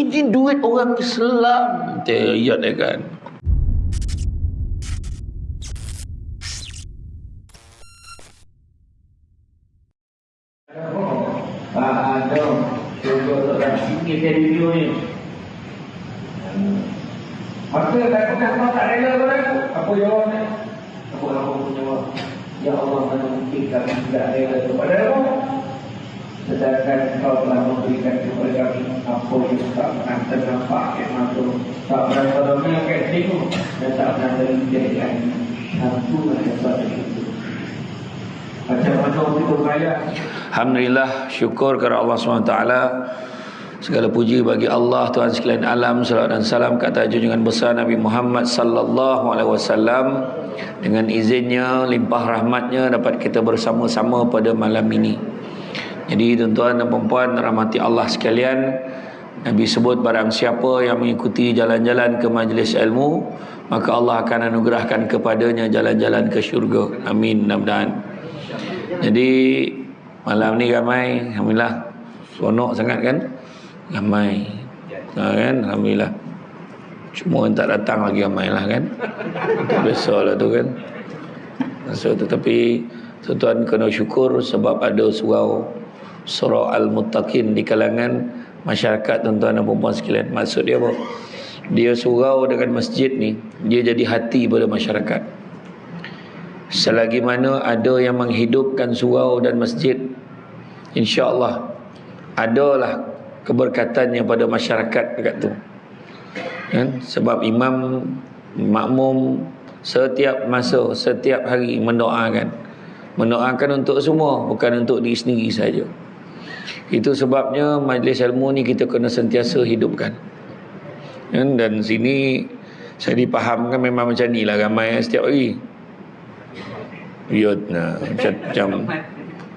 Ini duit orang Islam. Ayat dia kan. Ada contoh orang sikit dia video ni. Maka takutnya tak rela pada aku. Apa jawabnya? Apa pun jawab. Ya Allah, mana mungkin kami tidak rela kepada Allah. Sedangkan kau telah memberikan kepada kami apa yang tak pernah ternampak yang masuk, tak pernah terdengar kat telinga, dan tak pernah terlihat satu daripada itu. Macam mana kita kaya? Alhamdulillah, syukur kepada Allah SWT. Segala puji bagi Allah, Tuhan sekalian alam. Salawat dan salam ke atas junjungan besar Nabi Muhammad sallallahu alaihi wasallam. Dengan izinnya, limpah rahmatnya, dapat kita bersama-sama pada malam ini. Jadi tuan-tuan dan puan-puan rahmati Allah sekalian, Nabi sebut barang siapa yang mengikuti jalan-jalan ke majlis ilmu, maka Allah akan anugerahkan kepadanya jalan-jalan ke syurga. Amin, mudah-mudahan. Jadi malam ni ramai, alhamdulillah, seronok sangat kan, ramai kan, alhamdulillah. Cuma yang tak datang lagi ramai lah kan, tak biasa lah tu kan. So, tetapi tuan-tuan kena syukur sebab ada surah Al-Muttaqin di kalangan masyarakat tuan-tuan dan puan-puan sekalian. Maksud dia apa? Dia surau dengan masjid ni, dia jadi hati pada masyarakat. Selagi mana ada yang menghidupkan surau dan masjid, insya-Allah adalah keberkatannya pada masyarakat dekat tu. Kan? Sebab imam makmum setiap masa, setiap hari mendoakan untuk semua, bukan untuk diri sendiri saja. Itu sebabnya majlis ilmu ni kita kena sentiasa hidupkan. Kan? Dan sini saya dipahamkan memang macam ni lah, ramai setiap hari.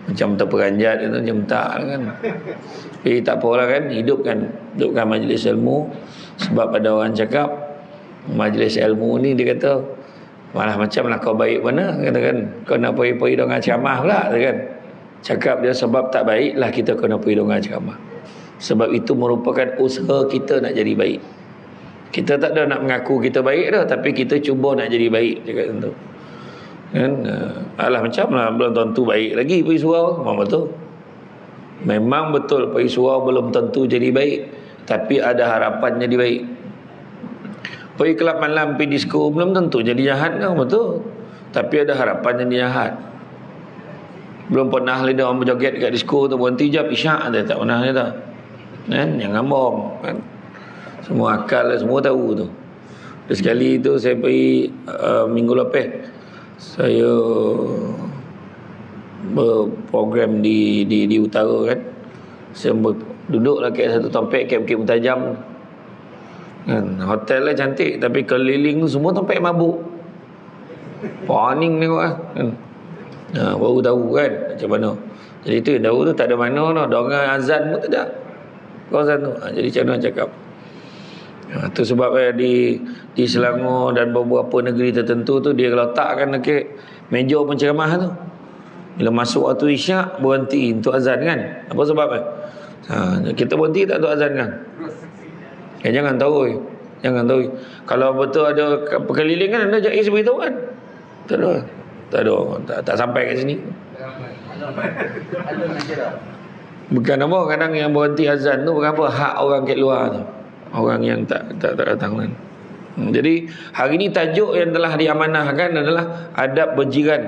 Macam terperanjat itu, macam tak kan. Tapi tak apalah kan, hidupkan majlis ilmu. Sebab ada orang cakap majlis ilmu ni, dia kata malah macam lah kau baik mana, kata kan, kau nak pergi dengan ceramah pula, kan. Cakap dia sebab tak baik lah kita kena pergi dengan ceramah. Sebab itu merupakan usaha kita nak jadi baik. Kita tak ada nak mengaku kita baik dah, tapi kita cuba nak jadi baik, cakap tentu. Kan? Alah macam lah, belum tentu baik lagi pergi surau. Memang betul, memang betul pergi surau belum tentu jadi baik, tapi ada harapan jadi baik. Pergi kelab malam, pergi disko, belum tentu jadi jahat kan, betul, tapi ada harapan jadi jahat. Belum pernah lihat orang berjoget kat disko tu berhenti jap isyak, dia tak pernah lihat kan, jangan bohong kan. Semua akal semua tahu tu. Dan sekali tu saya pergi minggu lepas, saya berprogram di utara kan. Saya duduklah kat satu tempat kat Bukit Mutajam kan. Hotel lah cantik, tapi keliling tu semua tempat mabuk. Paning tengok kan. Baru tahu kan macam mana. Jadi tu yang tahu tu tak ada mana dah. Orang azan pun tak ada kawasan tu. Jadi macam mana cakap. Tu sebab di Selangor dan beberapa negeri tertentu tu, dia letakkan dekat meja penceramah tu, bila masuk waktu isyak berhenti untuk azan kan. Apa sebab kita berhenti tak untuk azan kan. Jangan tahu. Kalau betul ada perkelilingan, anda jais beritahu kan. Tak sampai kat sini. Bukan apa, kadang yang berhenti azan tu bukan apa, hak orang kat luar tu, orang yang tak datang kan. Jadi hari ni tajuk yang telah diamanahkan adalah adab berjiran.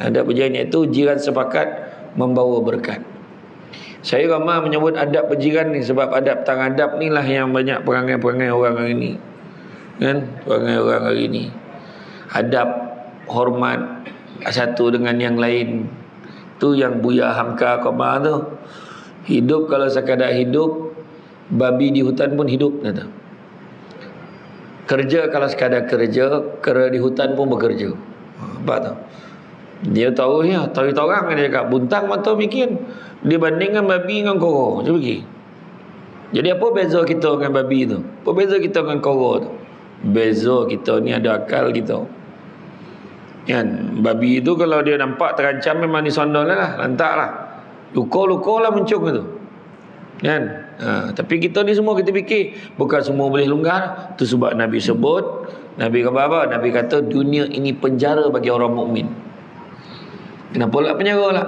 Adab berjiran iaitu jiran sepakat membawa berkat. Saya ramai menyebut adab berjiran ni sebab adab tang adab ni lah yang banyak perangai-perangai orang hari ni kan. Perangai orang hari ni, adab hormat satu dengan yang lain, tu yang Buya Hamka Qamar tu. Hidup kalau sekadar hidup, babi di hutan pun hidup, kata. Kerja kalau sekadar kerja, kera di hutan pun bekerja. Apa tu? Dia tahu ya, tahu orang dia cakap buntang mata bikin. Dia bandingkan babi dengan koro. Cuba pergi. Jadi apa beza kita dengan babi tu? Apa beza kita dengan koro tu? Beza kita ni ada akal kita. Kan, babi tu kalau dia nampak terancam memang disondol lah, lantak lah. Luka-luka lah muncul tu. Kan? Tapi kita ni semua kita fikir bukan semua boleh longgar. Tu sebab Nabi sebut, Nabi kata apa? Nabi kata dunia ini penjara bagi orang mukmin. Kenapa lah penjara lah?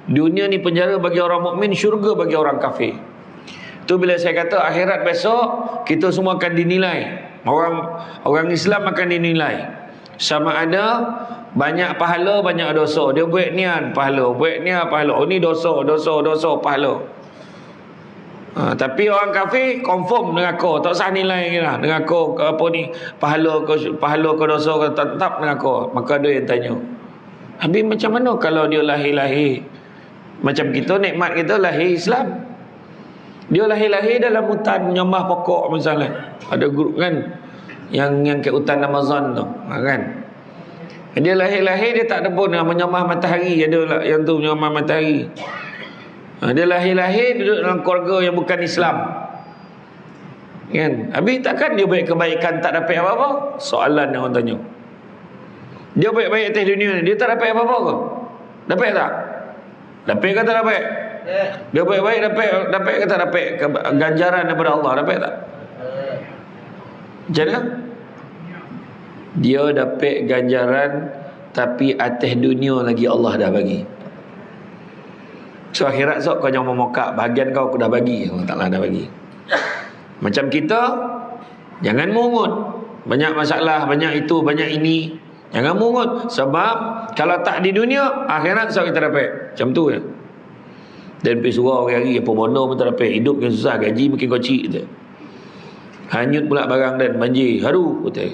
Dunia ni penjara bagi orang mukmin, syurga bagi orang kafir. Tu bila saya kata akhirat besok kita semua akan dinilai. Orang Islam akan dinilai sama ada banyak pahala, banyak dosa. Dia buat nian pahala, buat nian pahala. Oh ni dosa pahala. Tapi orang kafir confirm dengan aku, tak usah nilai lah. Dengan aku apa ni pahala ke dosa ke tetap dengan aku. Maka ada yang tanya, habis macam mana kalau dia lahir-lahir macam kita, nikmat kita lahir Islam, dia lahir-lahir dalam hutan menyembah pokok misalnya. Ada grup kan yang ke hutan Amazon tu, kan? Dia lahir-lahir dia tak ada pun menyembah matahari, ada yang tu menyembah matahari. Dia lahir-lahir duduk dalam keluarga yang bukan Islam, kan? Habis takkan dia buat kebaikan tak dapat apa-apa? Soalan yang orang tanya. Dia baik-baik atas dunia ni, dia tak dapat apa-apa ke? Dapat tak? Dapat ke tak dapat? Dia baik-baik dapat ke tak dapat ganjaran daripada Allah? Dapat tak? Macam mana? Dia dapat ganjaran, tapi atas dunia lagi Allah dah bagi. So akhirat sok kau jangan memokak, bahagian kau aku dah bagi, Allah Ta'ala dah bagi. Macam kita, jangan mungut. Banyak masalah, banyak itu, banyak ini. Jangan mungut. Sebab kalau tak di dunia, akhirat sok kita dapat. Macam tu je. Dan pergi surau hari-hari, apa bodoh pun tak dapat. Hidup yang susah, gaji makin kocik je. Hanyut pula barang dan banjir, haru betul.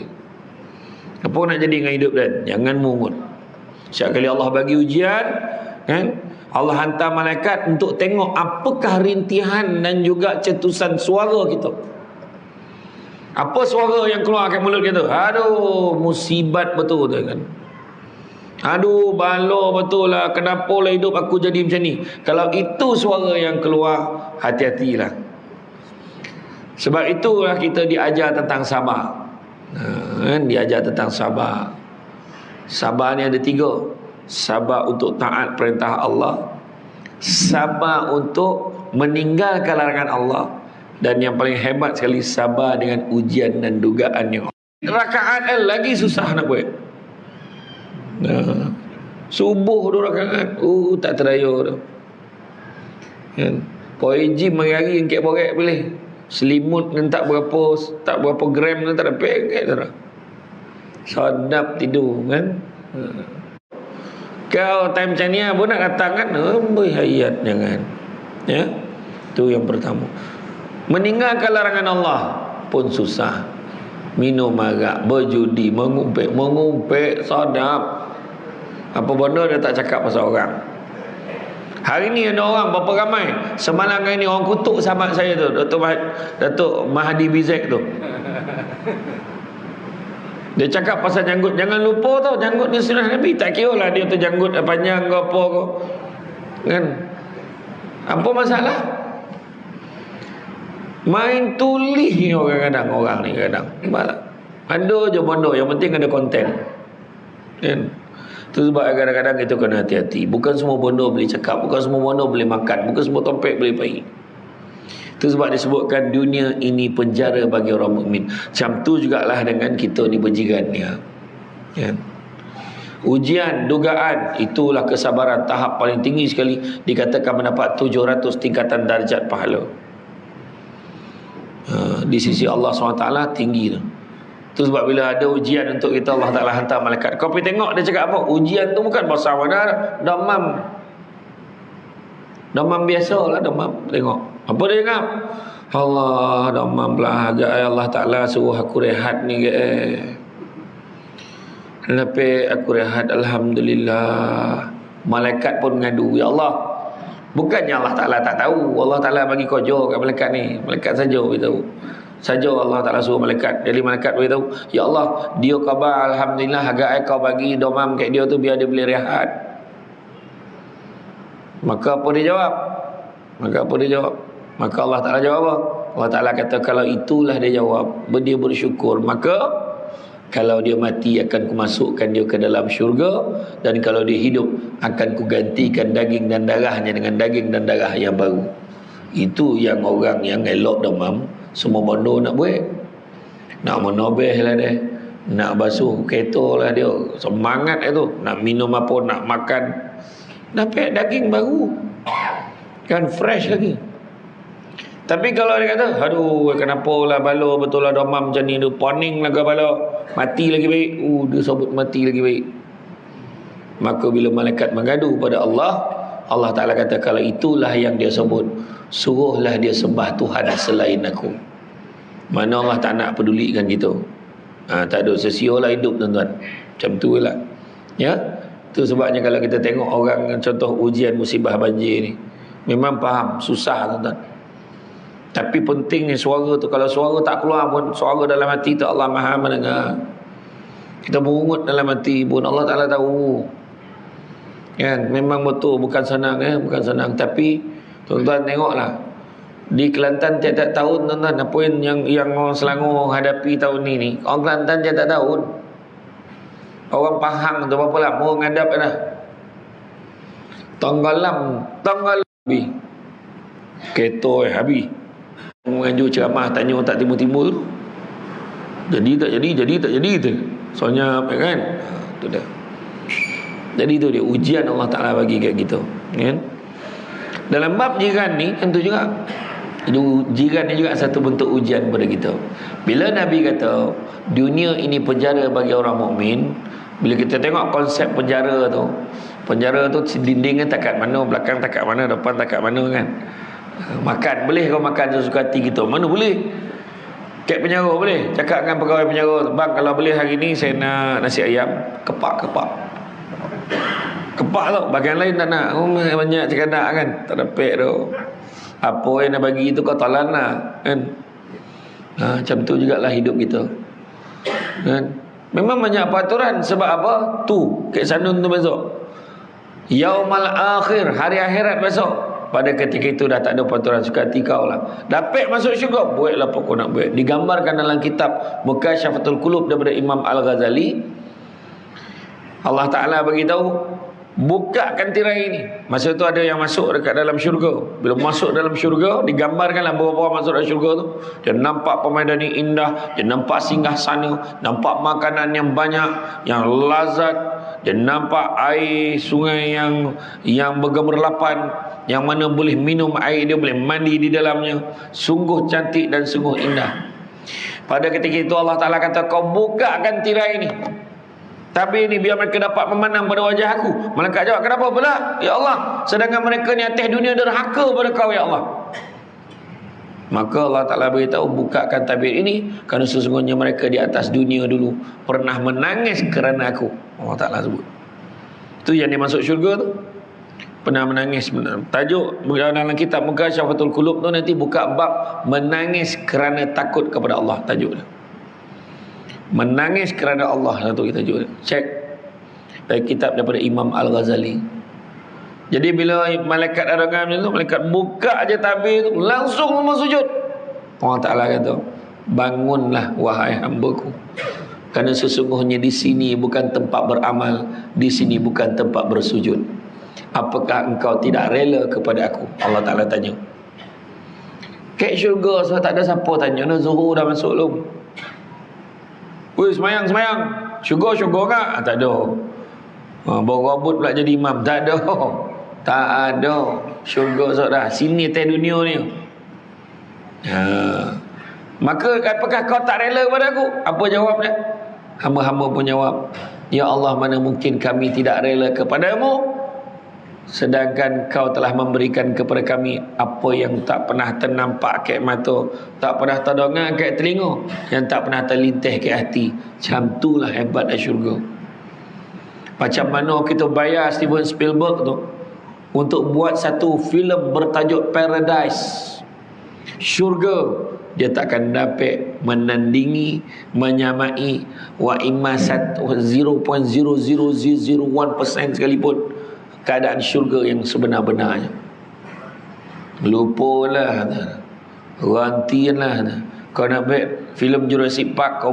Apa nak jadi dengan hidup dan? Jangan mungut. Setiap kali Allah bagi ujian, kan? Allah hantar malaikat untuk tengok apakah rintihan dan juga cetusan suara kita. Apa suara yang keluar kat mulut kita? Aduh, musibat betul tu kan. Aduh, bala betul lah. Kenapa lah hidup aku jadi macam ni? Kalau itu suara yang keluar, hati-hatilah. Sebab itulah kita diajar tentang sabar. Diajar tentang sabar. Sabar ni ada 3. Sabar untuk taat perintah Allah, sabar untuk meninggalkan larangan Allah, dan yang paling hebat sekali, sabar dengan ujian dan dugaan yang rakaat lagi susah nak buat. Subuh 2 rakaat, tak teraya dah. Kan? Poi gym hari-hari engkek borek boleh. Selimut dengan tak berapa gram dan tak ada paket dah. Sedap tidur kan. Kau time macam ni pun nak datang kan, hayat jangan. Ya. Tu yang pertama. Meninggalkan larangan Allah pun susah. Minum arak, berjudi, mengumpet sedap. Apa benda dia tak cakap pasal orang. Hari ni ada orang berapa ramai. Semalam hari ni orang kutuk sahabat saya tu, Datuk Mahdi Bizek tu. Dia cakap pasal janggut. Jangan lupa tau, janggut ni sunnah Nabi. Tak kira lah dia tu janggut panjang ke apa ke, kan? Apa masalah? Main tulis ni orang ni kadang. Ada je benda, yang penting ada konten, kan? Itu sebab kadang-kadang kita kena hati-hati. Bukan semua benda boleh cakap, bukan semua benda boleh makan, bukan semua topik boleh baik. Itu sebab disebutkan dunia ini penjara bagi orang mukmin. Macam tu jugalah dengan kita ni berjiran ni. Ya. Ujian, dugaan, itulah kesabaran tahap paling tinggi sekali. Dikatakan mendapat 700 tingkatan darjat pahala. Di sisi Allah SWT tinggi tu. Itu sebab bila ada ujian untuk kita, Allah Ta'ala hantar malaikat. Kau pergi tengok dia cakap apa? Ujian tu bukan pasal mana, demam biasa lah, demam. Tengok apa dia cakap? Allah, demam pula agak. Allah Ta'ala suruh aku rehat ni ke. Lepas aku rehat, Alhamdulillah. Malaikat pun mengadu, ya Allah, bukannya Allah Ta'ala tak tahu. Allah Ta'ala bagi kerja kat malaikat ni. Malaikat saja beritahu. Saja Allah Ta'ala suruh malaikat. Jadi malaikat beritahu, ya Allah, dia khabar Alhamdulillah agak kau bagi demam kat dia tu biar dia boleh rehat. Maka apa dia jawab? Maka Allah Ta'ala jawab apa? Allah Ta'ala kata kalau itulah dia jawab, dia bersyukur, maka kalau dia mati akan kumasukkan dia ke dalam syurga, dan kalau dia hidup akan kugantikan daging dan darahnya dengan daging dan darah yang baru. Itu yang orang yang elok demam semua benda nak buat. Nak menobeh lah dia, nak basuh kereta lah dia, semangat itu, nak minum apa, nak makan, dapat daging baru kan, fresh lagi. Tapi kalau dia kata, aduh kenapa lah bala betul lah demam macam ni, dia poning lah ke bala, mati lagi baik, dia sebut mati lagi baik. Maka bila malaikat mengadu pada Allah, Allah Ta'ala kata, kalau itulah yang dia sebut, suruhlah dia sembah Tuhan selain aku. Mana Allah tak nak pedulikan kita. Tak ada sesio lah hidup tuan-tuan. Macam tu lah. Ya. Itu sebabnya kalau kita tengok orang, contoh ujian musibah banjir ni, memang faham, susah tuan-tuan. Tapi pentingnya suara tu. Kalau suara tak keluar pun, suara dalam hati tu Allah Maha mendengar. Kita berungut dalam hati pun Allah Ta'ala tahu. Kan? Memang betul, bukan senang bukan senang. Tapi tuan-tuan tengoklah, di Kelantan tiap-tiap tahun tuan-tuan, apa yang orang Selangor hadapi tahun ni, orang Kelantan tiap-tiap tahun, orang Pahang tu berapa lama orang hadap dah. Tenggelam habis, kereta habis. Mengajuk ceramah tanya tak timbul-timbul, jadi tak jadi tu. Soalnya apa kan, tu dah. Jadi tu dia ujian Allah Ta'ala bagi kat kita, kan? Dalam bab jiran ni tentu juga, jiran ni juga satu bentuk ujian kepada kita. Bila Nabi kata dunia ini penjara bagi orang mukmin, bila kita tengok konsep penjara tu dindingnya tak kat mana, belakang tak kat mana, depan tak kat mana kan. Makan boleh kau makan sesuka hati kita, mana boleh. Kat penjara boleh cakap dengan pegawai penjara, bang kalau boleh hari ni saya nak nasi ayam kepak tau, bagian lain tak nak. Banyak cakap nak kan, tak dapat tu. Apa yang nak bagi tu kau talan lah kan. Macam tu jugalah hidup kita kan. Memang banyak peraturan. Sebab apa? Tu Kek Sanun tu besok, Yaumal akhir, hari akhirat besok. Pada ketika itu dah tak ada peraturan, suka hati kau lah. Dapat masuk syurga, buatlah apa kau nak buat. Digambarkan dalam kitab Mukasyafatul Qulub daripada Imam Al-Ghazali. Allah Ta'ala beritahu, bukakan tirai ini. Masa tu ada yang masuk dekat dalam syurga. Bila masuk dalam syurga, digambarkanlah beberapa orang masuk dalam syurga tu. Dia nampak permainan yang indah, dia nampak singgah sana, nampak makanan yang banyak, yang lazat, dia nampak air sungai yang bergemerlapan, yang mana boleh minum air dia, boleh mandi di dalamnya. Sungguh cantik dan sungguh indah. Pada ketika itu Allah Ta'ala kata, kau bukakan tirai ini. Tapi ini biar mereka dapat memandang pada wajah aku. Malaikat jawab, kenapa pula? Ya Allah, sedangkan mereka ni atas dunia derhaka pada kau ya Allah. Maka Allah Ta'ala beritahu, bukakan tabir ini, kerana sesungguhnya mereka di atas dunia dulu pernah menangis kerana aku. Allah Ta'ala sebut. Itu yang dia masuk syurga tu, pernah menangis. Tajuk dalam kitab Mukasyafatul Qulub tu nanti buka bab menangis kerana takut kepada Allah, tajuk dia. Menangis kerana Allah, satu kita tajuk dia. Cek dari kitab daripada Imam Al-Ghazali. Jadi bila malaikat ada dengan tu, malaikat buka aja tabir tu, langsung semua sujud. Allah Ta'ala kata, bangunlah wahai hamba-Ku, kerana sesungguhnya di sini bukan tempat beramal, di sini bukan tempat bersujud. Apakah engkau tidak rela kepada aku? Allah Ta'ala tanya. Kat syurga so tak ada siapa tanya, no, Zuhur dah masuk belum? Weh, semayang syurga tak? Tak ada. Bawa rambut pula jadi imam, tak ada. Tak ada. Syurga so dah, sini atas dunia ni. Maka apakah kau tak rela kepada aku? Apa jawab dia? Hamba-hamba pun jawab, ya Allah, mana mungkin kami tidak rela kepadamu, sedangkan kau telah memberikan kepada kami apa yang tak pernah ternampak kat mata, tak pernah terdengar kat telinga, yang tak pernah terlintas kat hati. Macam itulah hebatnya syurga. Macam mana kita bayar Steven Spielberg tu untuk buat satu filem bertajuk Paradise, syurga, dia takkan dapat menandingi, menyamai wa imma 0.00001% sekalipun keadaan syurga yang sebenar-benarnya. Lupalah, rantianlah. Kau nak buat filem Jurassic Park, kau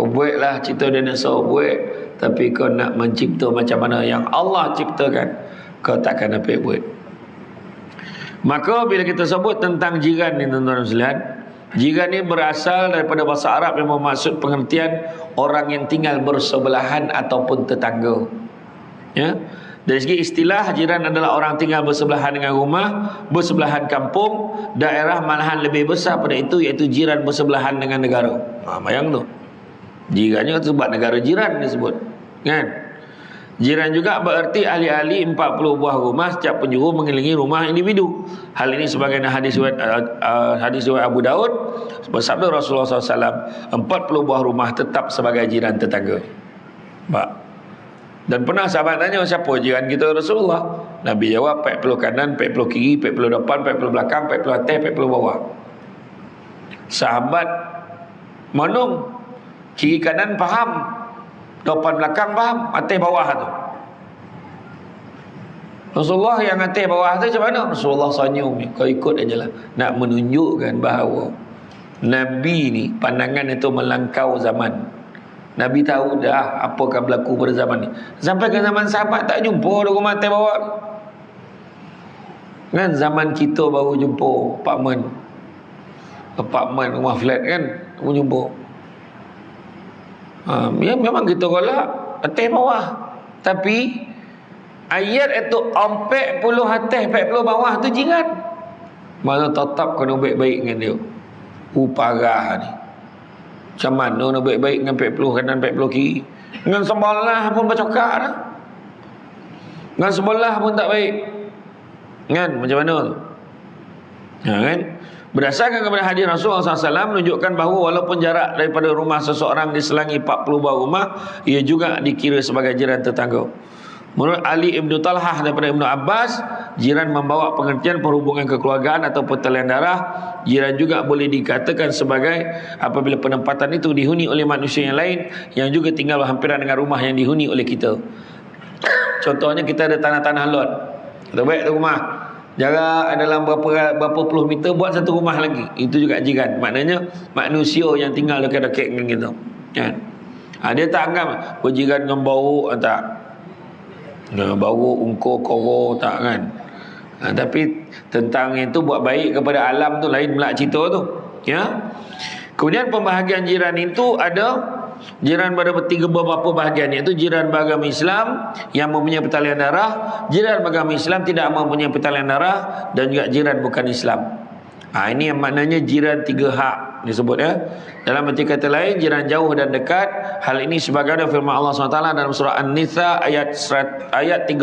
buatlah cerita dinosaur, buat. Tapi kau nak mencipta macam mana yang Allah ciptakan, kau takkan dapat buat. Maka bila kita sebut tentang jiran ni tuan-tuan sekalian, jiran ni berasal daripada bahasa Arab yang bermaksud pengertian orang yang tinggal bersebelahan ataupun tetangga. Ya. Dari segi istilah, jiran adalah orang tinggal bersebelahan dengan rumah, bersebelahan kampung, daerah, malahan lebih besar pada itu, iaitu jiran bersebelahan dengan negara. Bayang tu. Jirannya sebab negara jiran disebut. Kan? Jiran juga bererti ahli-ahli 40 buah rumah setiap penjuru mengelilingi rumah individu. Hal ini sebagaimana hadis riwayat Abu Daud bersabda Rasulullah SAW, 40 buah rumah tetap sebagai jiran tetangga. Pak. Dan pernah sahabat tanya, siapa jiran kita Rasulullah? Nabi jawab, 40 kanan, 40 kiri, 40 depan, 40 belakang, 40 atas, 40 bawah. Sahabat menung, kiri kanan faham, depan belakang faham, atas bawah tu. Rasulullah yang atas bawah tu macam mana? Rasulullah senyum, kau ikut aja lah. Nak menunjukkan bahawa Nabi ni pandangan itu melangkau zaman. Nabi tahu dah apa akan berlaku pada zaman ni. Sampai ke zaman sahabat tak jumpa rumah atas bawah. Kan zaman kita baru jumpa apartmen rumah flat kan, baru jumpa. Ya, memang kita golak atas bawah. Tapi ayat itu 40 atas 40 bawah tu jiran. Mana tetap kena baik-baik dengan dia. Parah ni. Macam mana nak baik-baik dengan 40 kanan 40 kiri? Dengan sebelah pun bercakap dah. Dengan sebelah pun tak baik. Kan? Macam mana tu? Kan? Berdasarkan kepada hadis Rasulullah SAW menunjukkan bahawa walaupun jarak daripada rumah seseorang diselangi 40 buah rumah, ia juga dikira sebagai jiran tetangga. Menurut Ali Ibn Talhah daripada Ibn Abbas, jiran membawa pengertian perhubungan kekeluargaan atau pertalian darah. Jiran juga boleh dikatakan sebagai apabila penempatan itu dihuni oleh manusia yang lain yang juga tinggal berhampiran dengan rumah yang dihuni oleh kita. Contohnya kita ada tanah-tanah lot. Kita baik tu rumah, jarak dalam berapa puluh meter buat satu rumah lagi. Itu juga jiran. Maknanya manusia yang tinggal dekat-dekat dengan kita. Kan? Dia tak anggap berjiran dengan bau, tak. Bau ungkor koro tak kan. Tapi tentang itu buat baik kepada alam tu lain pula cerita tu. Ya. Kemudian pembahagian jiran itu ada jiran pada beberapa bahagian, iaitu jiran beragama Islam yang mempunyai pertalian darah, jiran beragama Islam tidak mempunyai pertalian darah, dan juga jiran bukan Islam. Ini yang maknanya jiran 3 hak disebut ya. Dalam arti kata lain, jiran jauh dan dekat. Hal ini sebagaimana firman Allah SWT dalam surah An-Nisa ayat 36.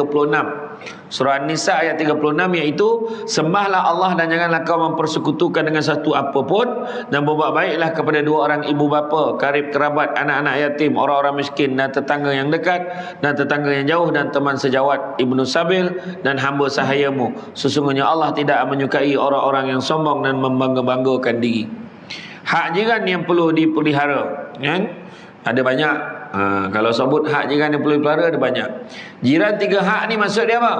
Surah An-Nisa ayat 36, iaitu sembahlah Allah dan janganlah kau mempersekutukan dengan satu apapun, dan berbuat baiklah kepada 2 orang ibu bapa, karib kerabat, anak-anak yatim, orang-orang miskin, dan tetangga yang dekat dan tetangga yang jauh, dan teman sejawat, ibnu sabil, dan hamba sahayamu. Sesungguhnya Allah tidak menyukai orang-orang yang sombong dan membangga-banggakan diri. Hak jiran yang perlu dipelihara, kan? Ada banyak. Kalau sebut hak jiran yang perlu dipelihara ada banyak. Jiran 3 hak ni maksud dia apa?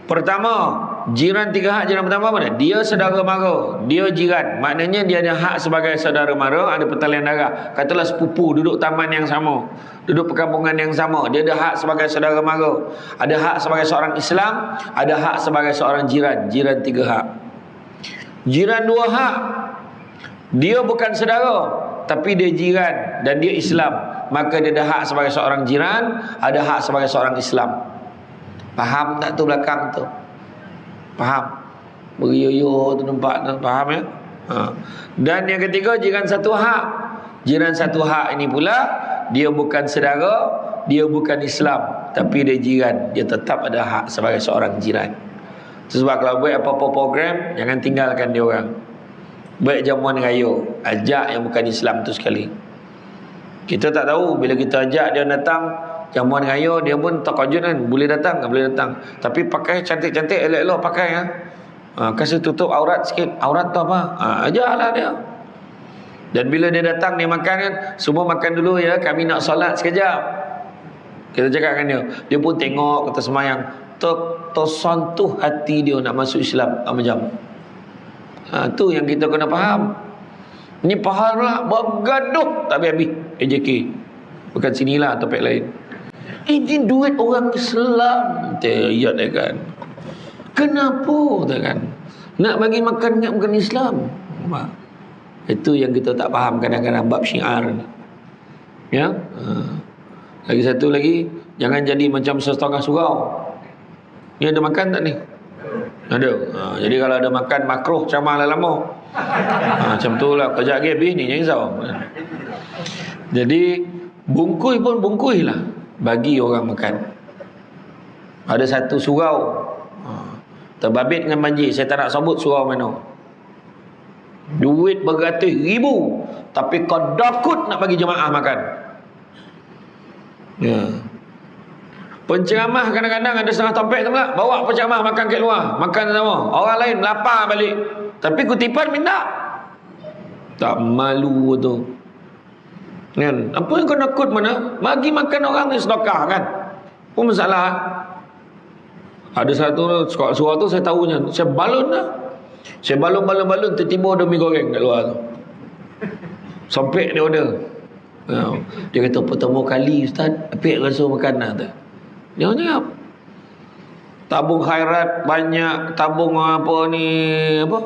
Pertama, jiran 3 hak. Jiran pertama mana? Dia saudara mara, dia jiran. Maknanya dia ada hak sebagai saudara mara, ada pertalian darah. Katalah sepupu, duduk taman yang sama, duduk perkampungan yang sama, dia ada hak sebagai saudara mara. Ada hak sebagai seorang Islam, ada hak sebagai seorang jiran. Jiran 3 hak. Jiran 2 hak. Dia bukan saudara, tapi dia jiran dan dia Islam, maka dia ada hak sebagai seorang jiran, ada hak sebagai seorang Islam. Faham tak tu belakang tu? Faham? Beryoyo tu nampak tu, faham ya? Dan yang ketiga, jiran 1 hak. Jiran 1 hak ini pula, dia bukan saudara, dia bukan Islam, tapi dia jiran, dia tetap ada hak sebagai seorang jiran. Sebab kalau buat apa-apa program, jangan tinggalkan dia orang. Baik jamuan raya, ajak yang bukan Islam tu sekali. Kita tak tahu, bila kita ajak dia datang jamuan raya, dia pun terkejut kan, boleh datang, tak boleh datang. Tapi pakai cantik-cantik, elok-elok pakai ya. Kasih tutup aurat sikit. Aurat tu apa? Ajaklah dia. Dan bila dia datang, dia makan kan, semua makan dulu ya, kami nak solat sekejap. Kita cakap dengan dia, dia pun tengok, kata semayang, tersentuh hati dia nak masuk Islam. Macam tu yang kita kena faham. Ni faham lah, bergaduh tak habis-habis AJK. Bukan sinilah, topik lain. Ini duit orang Islam. Ayat dia kan. Kenapa tak kan? Nak bagi makan ingat bukan Islam. Itu yang kita tak faham kadang-kadang bab syiar ni. Ya. Lagi satu lagi, jangan jadi macam setengah surau. Ni ada makan tak ni? Ada. Jadi kalau ada makan makruh ceramah lama. Macam tu lah. Kejap lagi habis ni, jangan risau. Jadi bungkus pun bungkus lah bagi orang makan. Ada satu surau terbabit dengan banjir. Saya tak nak sebut surau mana. Duit beratus ribu, tapi kau dakut nak bagi jemaah makan. Ya. Penceramah kadang-kadang ada setengah tompek tu pula, bawa penceramah makan kat luar, makan sama. Orang lain lapar balik, tapi kutipan minta. Tak malu tu. Kan? Apa yang kau nakut mana? Bagi makan orang ni sedekah kan? Apa masalah? Ada satu surau tu saya tahunya, saya balon lah. Saya balon tertiba ada mi goreng kat luar tu. Sampai dia order. Dia kata pertama kali ustaz apik rasa makanan tu. Dia cakap tabung khairat banyak, tabung apa ni apa?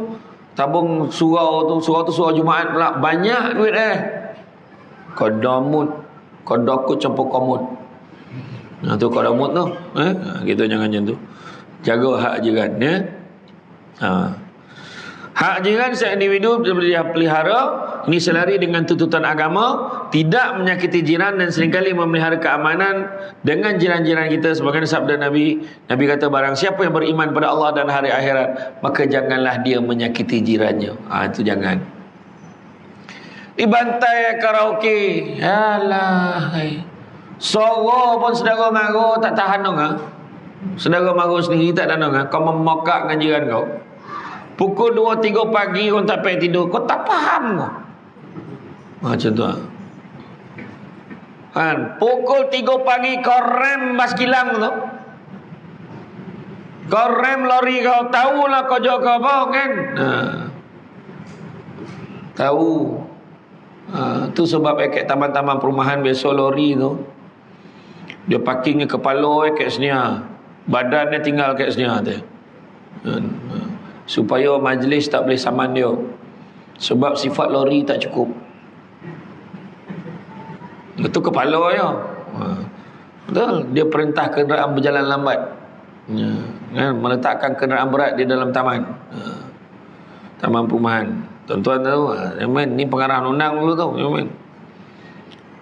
Tabung surau tu surau Jumaat pula banyak duit Kodamut, kodakut campur komut. Tu kodamut tu. Kita jangan macam tu. Jaga hak jiran ya. Hak jiran seorang individu pelihara ini selari dengan tuntutan agama, tidak menyakiti jiran dan seringkali memelihara keamanan dengan jiran-jiran kita sebagaimana sabda Nabi. Nabi kata barang siapa yang beriman pada Allah dan hari akhirat, maka janganlah dia menyakiti jirannya. Itu jangan. Dibantai karaoke. Alah. Soro pun saudara mara tak tahan dong. Saudara mara sendiri tak tahan dong. Kau memokak dengan jiran kau. Pukul 2-3 pagi orang tak payah tidur. Kau tak faham kau. Macam tu kan. Pukul 3 pagi kau rem baskilang tu. Kau rem lori kau. Tahulah kau jaga apa kan. Tahu. Tu sebab kat taman-taman perumahan biasa lori tu dia parkingnya kepala kat sini, badannya tinggal kat sini tu. Supaya majlis tak boleh saman dia. Sebab sifat lori tak cukup. Itu kepala dia. Betul. Dia perintah kenderaan berjalan lambat. Meletakkan kenderaan berat di dalam taman. Taman perumahan. Tuan-tuan tahu, ni pengarah undang dulu tu.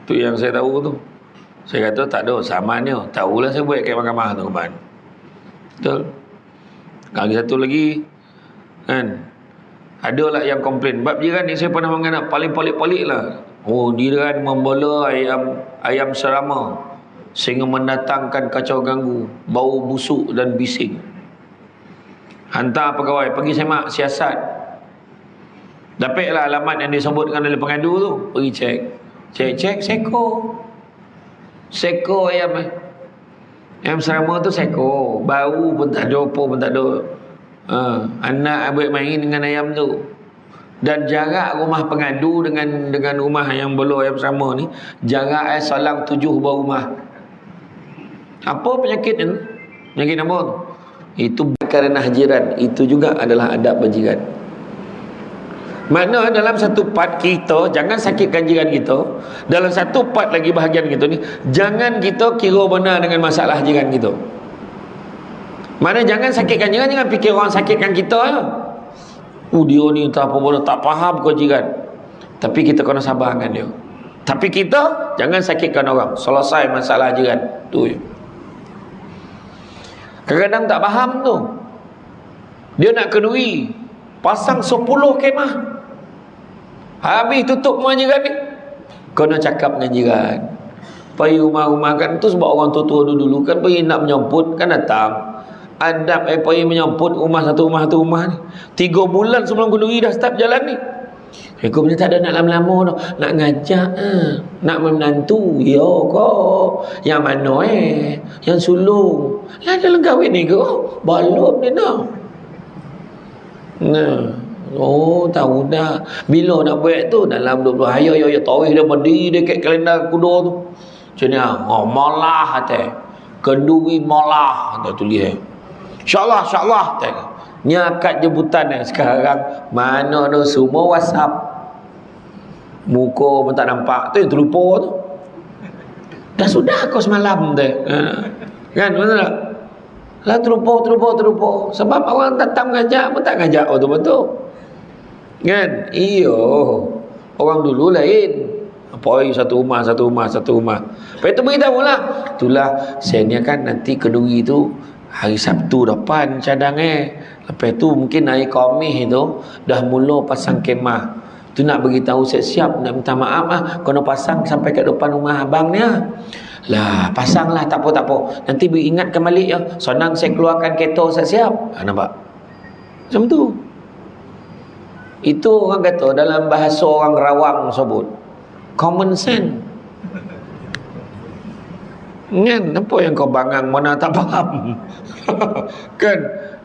Tu yang saya tahu tu. Saya kata tak ada saman dia. Tahulah saya buat kat mahkamah tu kawan. Betul. Lagi satu lagi kan, ada lah yang komplain bab jiran ni. Saya pernah mengenal paling pelik-pelik lah. Jiran membela ayam serama sehingga mendatangkan kacau ganggu, bau busuk dan bising. Hantar pegawai pergi semak siasat. Dapatlah alamat yang disebutkan oleh pengadu tu. Pergi cek seko ayam ayam serama tu seko. Bau pun tak ada, apa pun tak ada. Anak abang main dengan ayam tu. Dan jarak rumah pengadu dengan rumah yang bela ayam serama ni, jarak salang 7 buah rumah. Apa penyakit ni? Penyakit apa? Itu kerana jiran. Itu juga adalah adab berjiran. Makna dalam satu part kita jangan sakitkan jiran kita. Dalam satu part lagi bahagian kita ni, jangan kita kira benar dengan masalah jiran kita. Mana jangan sakitkan jiran, jangan fikir orang sakitkan kita ya. Dia ni tak apa-apa, tak faham kau jiran. Tapi kita kena sabar dengan dia. Tapi kita jangan sakitkan orang. Selesai masalah jiran. Tu je. Kadang-kadang tak faham tu. Dia nak kenduri, pasang 10 kemah. Habis tutup rumah jiran ni. Kena cakap dengan jiran. Pergi rumah-rumah kan. Tu sebab orang tua-tua dulu kan pergi nak menyambut kan datang. Adab pergi menyambut rumah satu rumah ni. 3 bulan sebelum kenduri dah start jalan ni. Aku punya tak ada nak lama-lama dah. Nak ngajak nak menantu. Ya kau. Yang mana Yang sulung. Lah dalam kahwin ni kau. Belum ni dah. Tahu dah. Bila nak buat tu dalam 20 hari ya tarikh dah berdiri dekat kalender kuda tu. Macam ni malah hati. Kenduri malah tak tulis. InsyaAllah tak. Ni akad jemputan sekarang mana tu semua WhatsApp. Muka pun tak nampak tu yang terlupa tu. Dah sudah kau semalam tu. Kan betul tak? Lah terlupa. Sebab orang datang ngajak pun tak ngajak betul-betul. Kan? Iyo. Orang dulu lain. Poi satu rumah. Lepas tu beritahu lah. Itulah saya ni kan nanti keduri tu hari Sabtu depan cadang Lepas tu mungkin hari Khamis tu dah mula pasang kemah. Tu nak beritahu siap-siap nak minta maaf kena pasang sampai kat depan rumah abang ni Lah pasanglah tak apa. Nanti ingatkan balik ya. Senang saya keluarkan kereta siap-siap. Nampak? Macam tu. Itu orang kata dalam bahasa orang Rawang sebut common sense. Kan apa yang kau bangang mana tak faham. Kan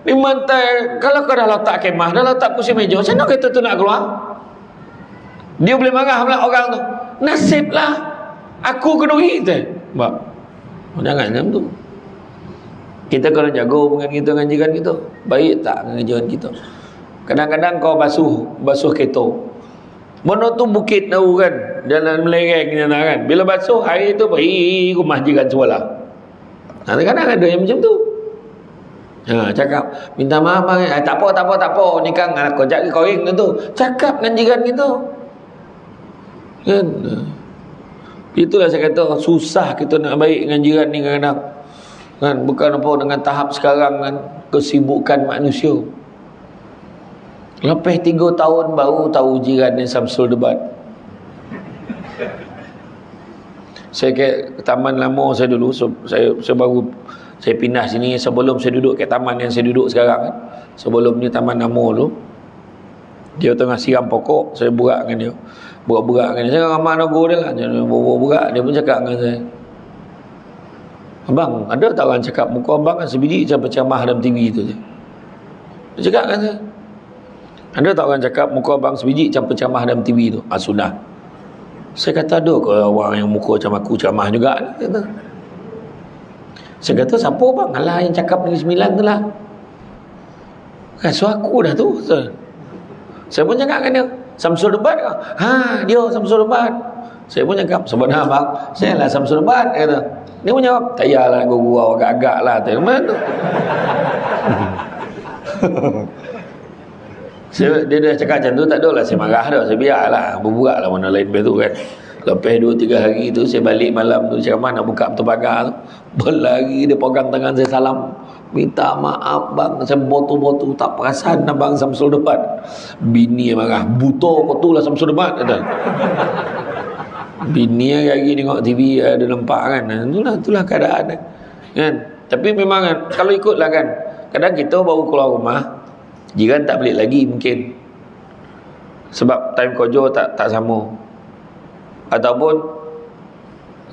ni mantai kalau kau dah letak kemah, dah letak kursi meja, macam mana kereta tu nak keluar? Dia boleh marah pula orang tu. Nasiblah aku keduri tu. Mbak, jangan macam tu. Kita kena jaga hubungan kita dengan jiran kita. Baik tak dengan jiran kita? Kadang-kadang kau basuh kereta. Mana tu bukit tahu kan, jalan melereng kan. Bila basuh air tu pergi rumah jiran sebelah. Kadang-kadang ada yang macam tu. Cakap minta maaf bang. Tak apa. Ni kan kau jadi koreng tu. Cakap dengan jiran kita. Kan? Itulah saya kata susah kita nak baik dengan jiran ni kadang-kadang. Kan bukan apa dengan tahap sekarang kan kesibukan manusia. Lepas 3 tahun baru tahu jiran ni Samsul Debat. Saya ke taman lama saya dulu, saya baru saya pindah sini sebelum saya duduk kat taman yang saya duduk sekarang kan. Sebelum ni taman lama dulu. Dia tengah siram pokok, saya berak dengan dia. Berak dengan dia. Saya ramah nago dia lah. Dia berak, dia pun cakap dengan saya. Abang, ada tak orang cakap muka abang kan sebiji macam ceramah dalam TV tu je. Dia cakap dengan saya. Ada tak orang cakap muka abang sebiji macam ceramah dalam TV tu? Sudah. Saya kata ada ke orang yang muka macam aku ceramah juga? Kata. Saya kata siapa bang? Alah yang cakap Negeri Sembilan tu lah. Kan so aku dah tu. Saya pun cakap dengan dia, Samsul Debat ke? Dia Samsul Debat. Saya pun cakap, sebenarnya abang, saya lah Samsul Debat. Kata. Dia pun jawab, tak payahlah gurau agak-agak lah. Mana tu? Dia dah cakap macam tu, tak ada lah saya marah dah. Saya biarlah, berburak lah mana lain betul kan. Lepas 2-3 hari tu saya balik malam tu, ceramah nak buka pintu pagar tu, berlari dia pegang tangan saya salam, minta maaf bang, saya botu-botu tak perasan abang Samsul Debat. Bini yang marah, buta kau tu lah Samsul Debat kata. Bini hari tengok TV ada nampak kan. Itulah keadaan kan. Tapi memang kan, kalau ikutlah kan, kadang kita baru keluar rumah, jiran tak balik lagi mungkin sebab time kerja tak sama, ataupun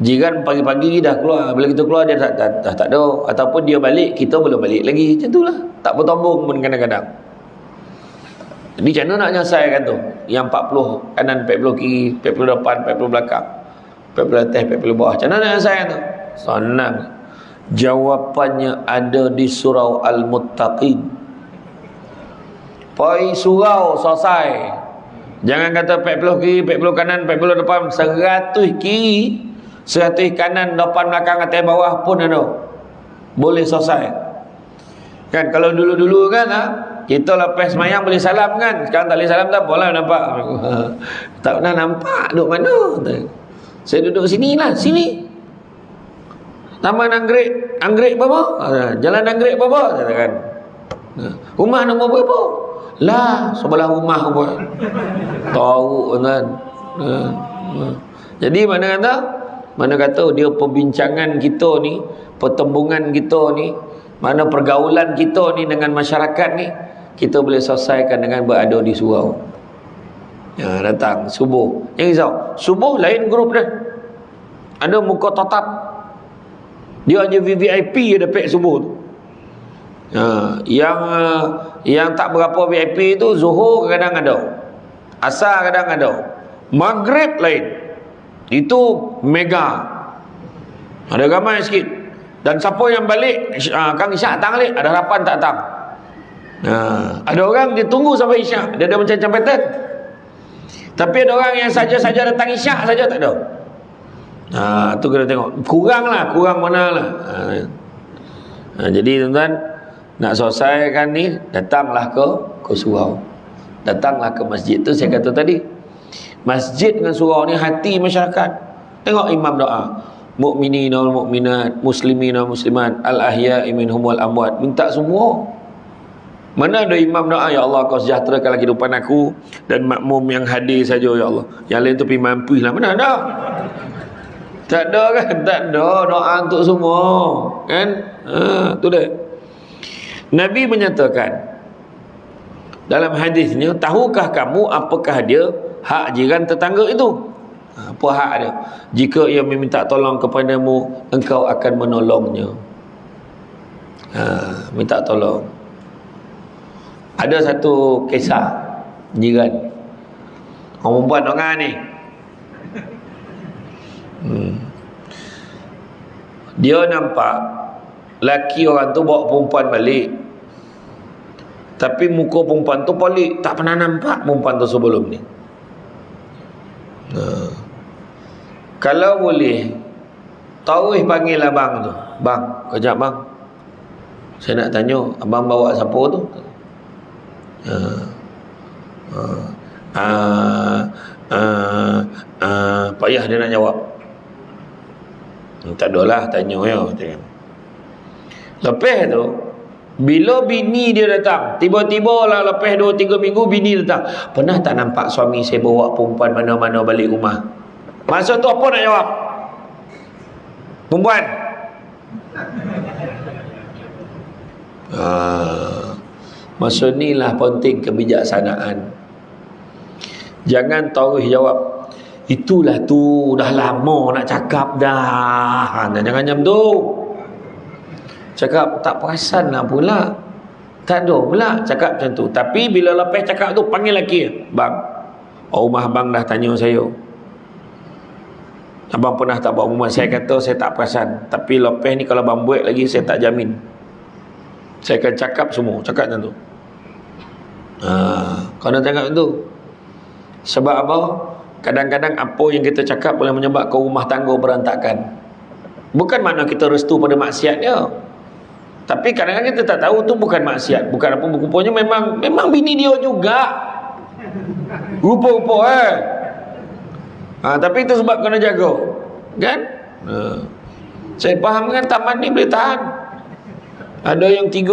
jiran pagi-pagi dah keluar, bila kita keluar dia dah tak ada, ataupun dia balik kita belum balik lagi. Macam itulah, tak bertambung pun kadang-kadang. Jadi macam mana nak menyelesaikan tu? Yang 40 kanan, 40 kiri, 40 depan, 40 belakang, 40 atas, 40 bawah. Macam mana nak menyelesaikan tu? Senang. Jawapannya ada di surau Al-Muttaqin. Poi surau selesai. Jangan kata 40 kiri, 40 kanan, 40 depan, 100 kiri, 100 kanan, depan, belakang, atas, bawah pun ada. Boleh selesai. Kan kalau dulu-dulu kan kita lepas semayang boleh salam kan. Sekarang tak boleh salam tak apalah nampak. Tak pernah nampak duduk mana. Saya duduk sini lah, sini. Taman Anggrek berapa? Jalan Anggrek berapa? Katakan. Rumah nombor berapa? Lah, sebelah rumah pun. Tahu kan. Jadi mana kata dia perbincangan kita ni, pertembungan kita ni, mana pergaulan kita ni dengan masyarakat ni, kita boleh selesaikan dengan berada di surau. Datang subuh. Jangan risau. Subuh lain grup dah. Ada muka tetap. Dia hanya VIP ada pek subuh tu. Yang tak berapa VIP tu Zuhur kadang ada, Asar kadang ada, Maghrib lain. Itu mega. Ada ramai sikit. Dan siapa yang balik Kang Isyak datang balik, ada harapan tak datang. Ada orang dia tunggu sampai isyak, dia ada macam-macam pattern. Tapi ada orang yang saja-saja datang isyak saja tak ada. Tu kena tengok. Kurang mana lah. Jadi tuan-tuan, nak selesaikan ni, datanglah ke surau. Datanglah ke masjid. Tu saya kata tadi, masjid dengan surau ni hati masyarakat. Tengok imam doa, mukminin wal mukminat, muslimin wal muslimat, al ahya'i minhum wal amwat. Minta semua. Mana ada imam doa, ya Allah kau sejahterakanlah kehidupan aku dan makmum yang hadir saja ya Allah. Yang lain tu pergi mampus lah. Mana ada? Tak ada kan? Tak ada doa untuk semua. Kan? Tu dia. Nabi menyatakan dalam hadisnya, tahukah kamu apakah dia hak jiran tetangga itu? Apa hak dia? Jika ia meminta tolong kepadamu, engkau akan menolongnya. Minta tolong. Ada satu kisah jiran orang perempuan orang ni, dia nampak laki orang tu bawa perempuan balik, tapi muka perempuan tu pelik, tak pernah nampak perempuan tu sebelum ni. Kalau boleh, tahu panggil abang tu, bang, kejap bang, saya nak tanya, abang bawa siapa tu? Payah dia nak jawab. Tak adalah, tanya ya. Lepas tu, bila bini dia datang, tiba-tiba lah lepas 2-3 minggu bini datang, pernah tak nampak suami saya bawa perempuan mana-mana balik rumah? Masa tu apa nak jawab? Perempuan. Masa ni lah penting kebijaksanaan. Jangan taruh jawab, itulah tu, dah lama nak cakap dah. Jangan macam tu. Cakap tak perasan lah pula, tak ada pula cakap macam tu. Tapi bila lepas cakap tu, panggil lelaki, bang, rumah abang dah tanya saya, abang pernah tak bawa rumah? Saya kata saya tak perasan, tapi lepas ni kalau abang buat lagi, saya tak jamin. Saya akan cakap semua, cakap macam tu. Kau nak cakap macam tu. Sebab apa? Kadang-kadang apa yang kita cakap boleh menyebabkan rumah tangga berantakan. Bukan makna kita restu pada maksiat dia, tapi kadang-kadang kita tak tahu tu bukan maksiat, bukan apa, rupanya memang bini dia juga. Rupa-rupa tapi itu sebab kena jaga. Kan? Saya faham kan, taman ni boleh tahan. Ada yang 3.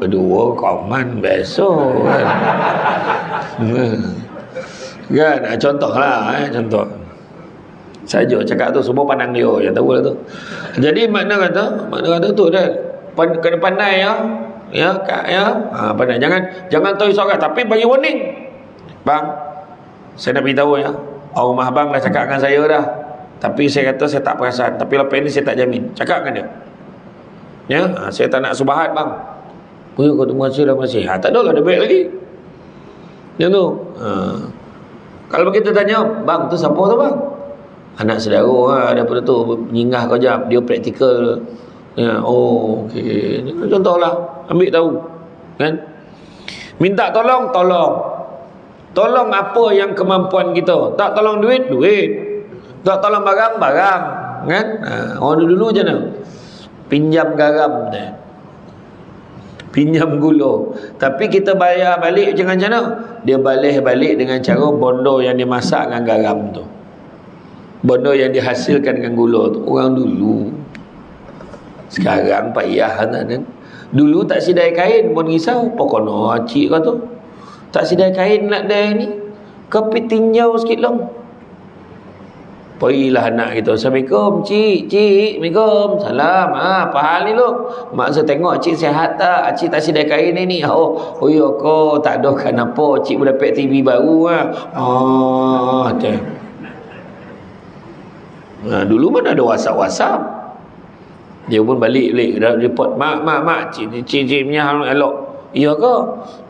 Dua kawan biasa kan. Kan? Contohlah contoh. Saja cakap tu semua pandang dia, yang tahu lah tu. Jadi makna kata tu dah kena pandai pandai. Jangan tahu sorak, tapi bagi warning. Bang, saya nak beritahu ya, rumah abang dah cakap dengan saya dah, tapi saya kata saya tak perasan, tapi lepas ni saya tak jamin. Cakap dengan dia. Ya, saya tak nak subahat bang. Kau terima kasih dah masih. Tak ada lah, ada baik lagi. Yang tu. Kalau kita tanya, bang tu siapa tu bang? Anak saudara daripada tu, nyingah kau jap, dia praktikal. Ya, okey. Contohlah, ambil tahu. Kan? Minta tolong. Tolong apa yang kemampuan kita. Tak tolong duit. Tak tolong barang. Kan? Orang dulu je nak pinjam garam dah. Pinjam gula. Tapi kita bayar balik macam mana? Dia balik dengan cara bondo yang dimasak dengan garam tu. Bondo yang dihasilkan dengan gula tu. Orang dulu. Sekarang payah kan? Dulu tak sidai kain pun risau. Pokoknya cik kau tu tak sidai kain nak dah ni, kepi tinjau sikit long. Pergilah anak kita, Assalamualaikum cik, Assalamualaikum, salam, apa hal ni lu? Mak saya tengok cik sihat tak? Cik tak sidai kain ni. Oh ya kau, tak ada kenapa, cik boleh dapat TV baru okay. Dulu mana ada WhatsApp. Dia pun balik report, mak cik punya hal elok. Iya ke?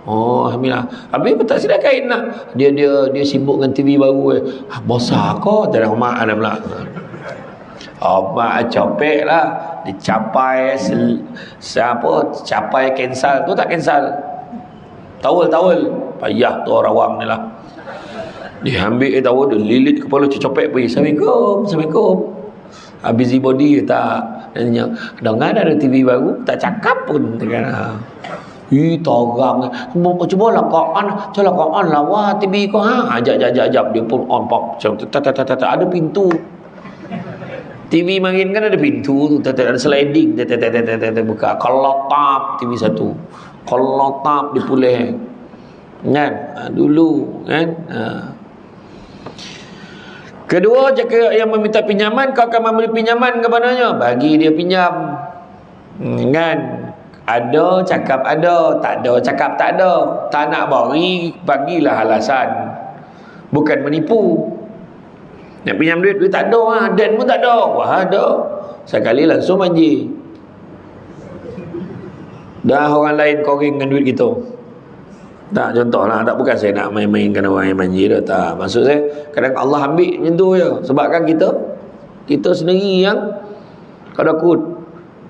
Alhamdulillah. Habis pun tak sedar kain nak. Dia sibuk dengan TV baru. Bosak kau? Tak ada mak ada pula. Mak capek lah. dicapai capai cancel tu tak cancel. Tawul payah tu orang awam ni lah. Dia ambil tawul, dia lilit kepala, copek pergi. Assalamualaikum. Habis body tak. Dan dengar ada TV baru, tak cakap pun. Torang cuba lakaan lawa TV kau ajak dia pun on pop ada pintu TV makin kan ada pintu tu ada sliding buka kalau tap TV satu kalau tap dipulih kan dulu kan kedua jika yang meminta pinjaman kau akan memberi pinjaman kepadanya bagi dia pinjam kan ada cakap ada, tak ada cakap tak ada. Tak nak bagi, bagilah alasan. Bukan menipu. Nak pinjam duit tak ada, dan pun tak ada. Wah ada. Sekali langsung manji. Dah orang lain koreng dengan duit kita. Tak, contohlah, tak bukan saya nak main-mainkan orang yang manji dah, tak. Maksud saya, kadang Allah ambil macam tu je. Sebabkan kita sendiri yang kadang-kadang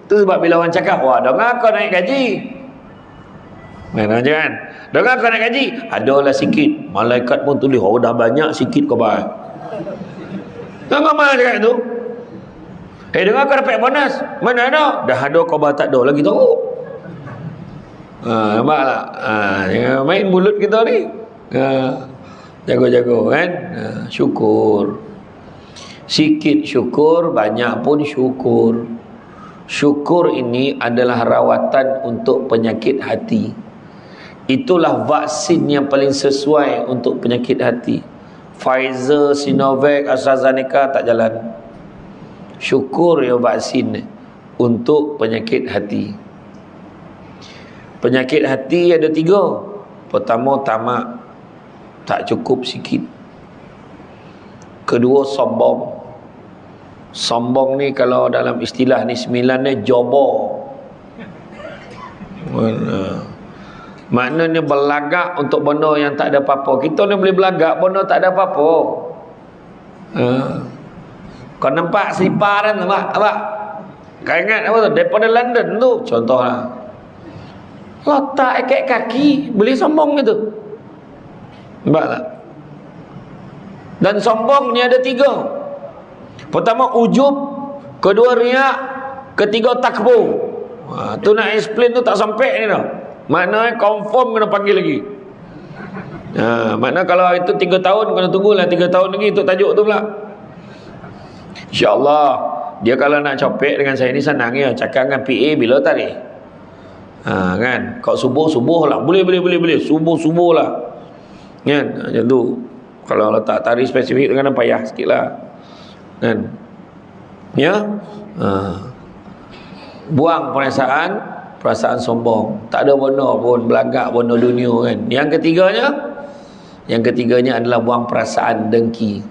tu sebab bila orang cakap, wah dengar kau naik gaji. Mana je kan? Dengar kau naik gaji, adalah sikit. Malaikat pun tulis, oh dah banyak sikit kau bayar. Dengar mana cakap tu? Dengar kau dapat bonus. Mana ada? Dah ada kau bayar tak ada lagi tahu. Nampak tak? Jangan main mulut kita ni. Jago-jago kan? Syukur. Sikit syukur, banyak pun syukur. Syukur ini adalah rawatan untuk penyakit hati. Itulah vaksin yang paling sesuai untuk penyakit hati. Pfizer, Sinovac, AstraZeneca tak jalan. Syukur yang vaksin untuk penyakit hati. Penyakit hati ada 3. Pertama, tamak. Tak cukup sikit. Kedua, sombong. Sombong ni kalau dalam istilah ni 9 ni jobo. Maknanya berlagak untuk benda yang tak ada apa-apa. Kita ni boleh berlagak benda tak ada apa-apa. Kau nampak selipar kan apa? Kau ingat apa tu? Daripada London tu contohlah. Letak ekek kaki boleh sombong gitu. Nampak tak? Dan sombong ni ada 3. Pertama ujub, kedua riak, ketiga takbur. Tu nak explain tu tak sampai ni dah. Maknanya confirm kena panggil lagi. Makna kalau itu 3 tahun kena tunggulah 3 tahun lagi untuk tajuk tu pula. InsyaAllah dia kalau nak copek dengan saya ni senang ya. Cakap dengan PA bila tarik. Kan? Kau subuh lah. Boleh. Subuh lah. Kan? Macam tu. Kalau letak tarikh spesifik dengan payah sikit lah. Kan? Ya? Buang perasaan sombong. Tak ada benda pun belagak benda dunia kan. Yang ketiganya adalah buang perasaan dengki.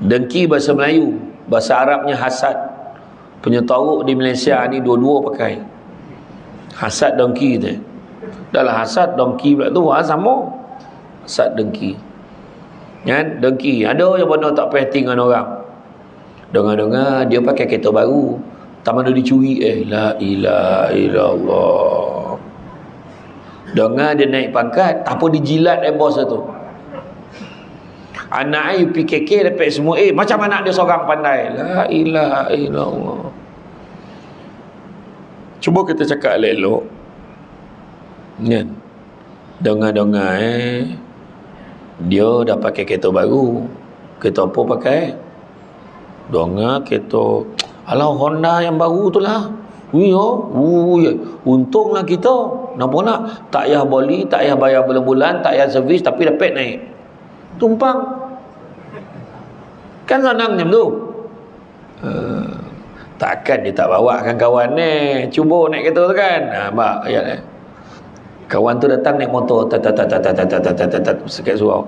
Dengki bahasa Melayu, bahasa Arabnya hasad. Penyetaruk di Malaysia ni dua-dua pakai. Hasad dengki tu. Dalam hasad dengki pula tu sama. Hasad dengki. Kan? Dengki. Ada yang benda tak payah tinggal orang. Dengar-dengar dia pakai kereta baru, tak mana dicuri. La ilaha illallah. Dengar dia naik pangkat, tak apa dijilat bos tu. Anak UPKK dapat semua macam anak dia seorang pandai. La ilaha illallah. Cuba kita cakap elok-elok. Kan? Dengar-dengar dia dah pakai kereta baru. Kereta apa pakai? Dengar kereta alah Honda yang baru tu lah. Untunglah kita. Nampak nak? Tak payah boli, tak payah bayar bulan-bulan, tak payah servis, tapi dapat naik. Tumpang. Kan senang macam tu. Takkan dia tak bawa kan kawan ni. Cuba naik kereta tu kan. Mak ayat kawan tu datang naik motor sekat surau.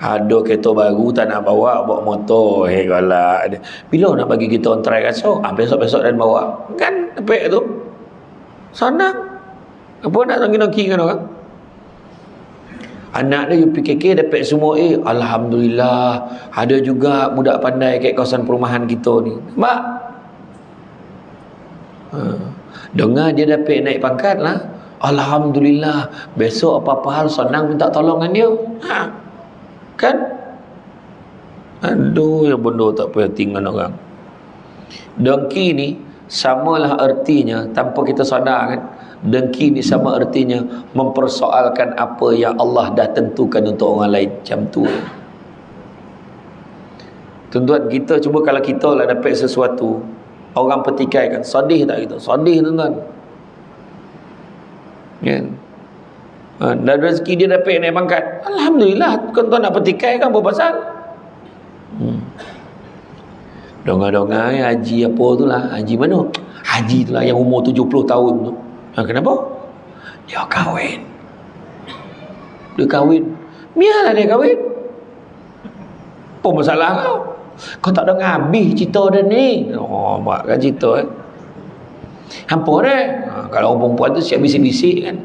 Ada kereta baru tak nak bawa motor. Galak. Bila nak bagi kita on try esok? Besok-besok dan bawa. Kan dapat tu. Senang. Apa nak nongki-nongki kan orang? Anak dia UPKK dapat semua Alhamdulillah. Ada juga budak pandai kat kawasan perumahan kita ni. Mak. Dengar dia dapat naik pangkat lah, alhamdulillah. Besok apa-apa hal senang minta tolong dengan dia. Kan? Aduh, yang benda tak payah tinggal orang. Dengki ni samalah artinya, tanpa kita sadar kan, dengki ni sama artinya mempersoalkan apa yang Allah dah tentukan untuk orang lain. Macam tu. Tuan-tuan, kita cuba kalau kita lah dapat sesuatu, orang petikaikan, sedih tak kita? Sedih, tuan-tuan. Kan? Dan rezeki dia dapat naik pangkat, alhamdulillah. Tuan-tuan nak petikaikan apa pasal? Dongar-dongar haji apa tu lah. Haji mana? Haji tu lah yang umur 70 tahun tu. Kenapa? Dia kahwin. Biarlah dia kahwin. Apa masalah kau? Kau tak dengar habis cerita dia ni. Buat kan cerita hampa dia. Kalau orang perempuan tu siap bisik-bisik kan,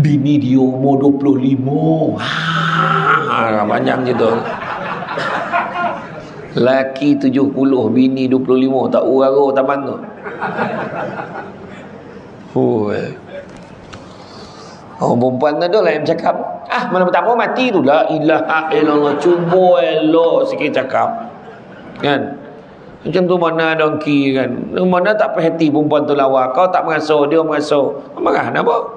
bini dia umur 25. Panjang cerita. Laki 70, bini 25, tak urara taman tu. Orang perempuan tu lah yang bercakap, mana pertama mati tu, la ilaha illallah, cuba elok sikit cakap. Kan? Macam tu mana dongki kan. Mana tak perhati perempuan tu lawa, kau tak mengasuh, dia mengasuh. Marah kenapa?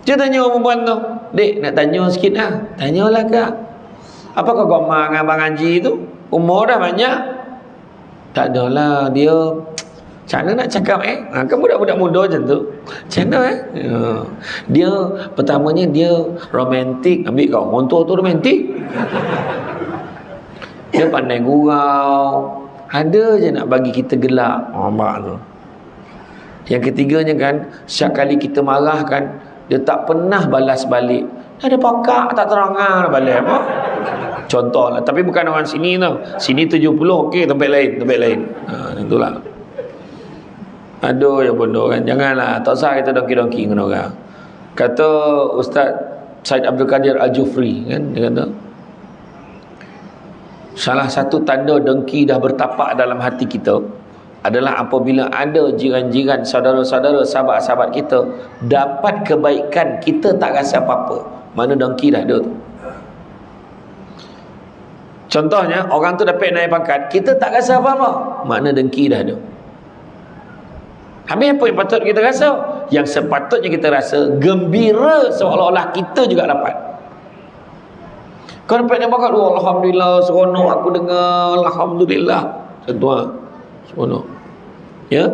Dia tanya orang perempuan tu, dek nak tanya sikit lah. Tanyalah kak, apa kau gomang dengan Abang Haji tu? Umur dah banyak. Tak adalah, dia macam mana nak cakap kan budak-budak muda macam tu. Macam mana dia pertamanya dia romantik. Ambil kau, orang tua tu romantik. Dia pandai gurau, ada je nak bagi kita gelak. Mak tu. Yang ketiganya kan, setiap kali kita marah kan, dia tak pernah balas balik. Ada pakak tak terangan balik apa. Contoh lah, tapi bukan orang sini tau. Sini 70, okey, tempat lain. Itulah. Aduh, ya bodoh kan. Janganlah, tak usah kita dongki-dongki dengan orang. Kata Ustaz Syed Abdul Qadir Al-Jufri kan, dia kata salah satu tanda dengki dah bertapak dalam hati kita adalah apabila ada jiran-jiran, saudara-saudara, sahabat-sahabat kita dapat kebaikan, kita tak rasa apa-apa. Mana dengki dah ada tu. Contohnya, orang tu dapat naik pangkat, kita tak rasa apa-apa. Makna dengki dah ada. Habis apa yang patut kita rasa? Yang sepatutnya kita rasa gembira seolah-olah kita juga dapat. Kau dapat naik pangkat, alhamdulillah, seronok aku dengar, alhamdulillah. Contoh, seronok. Ya.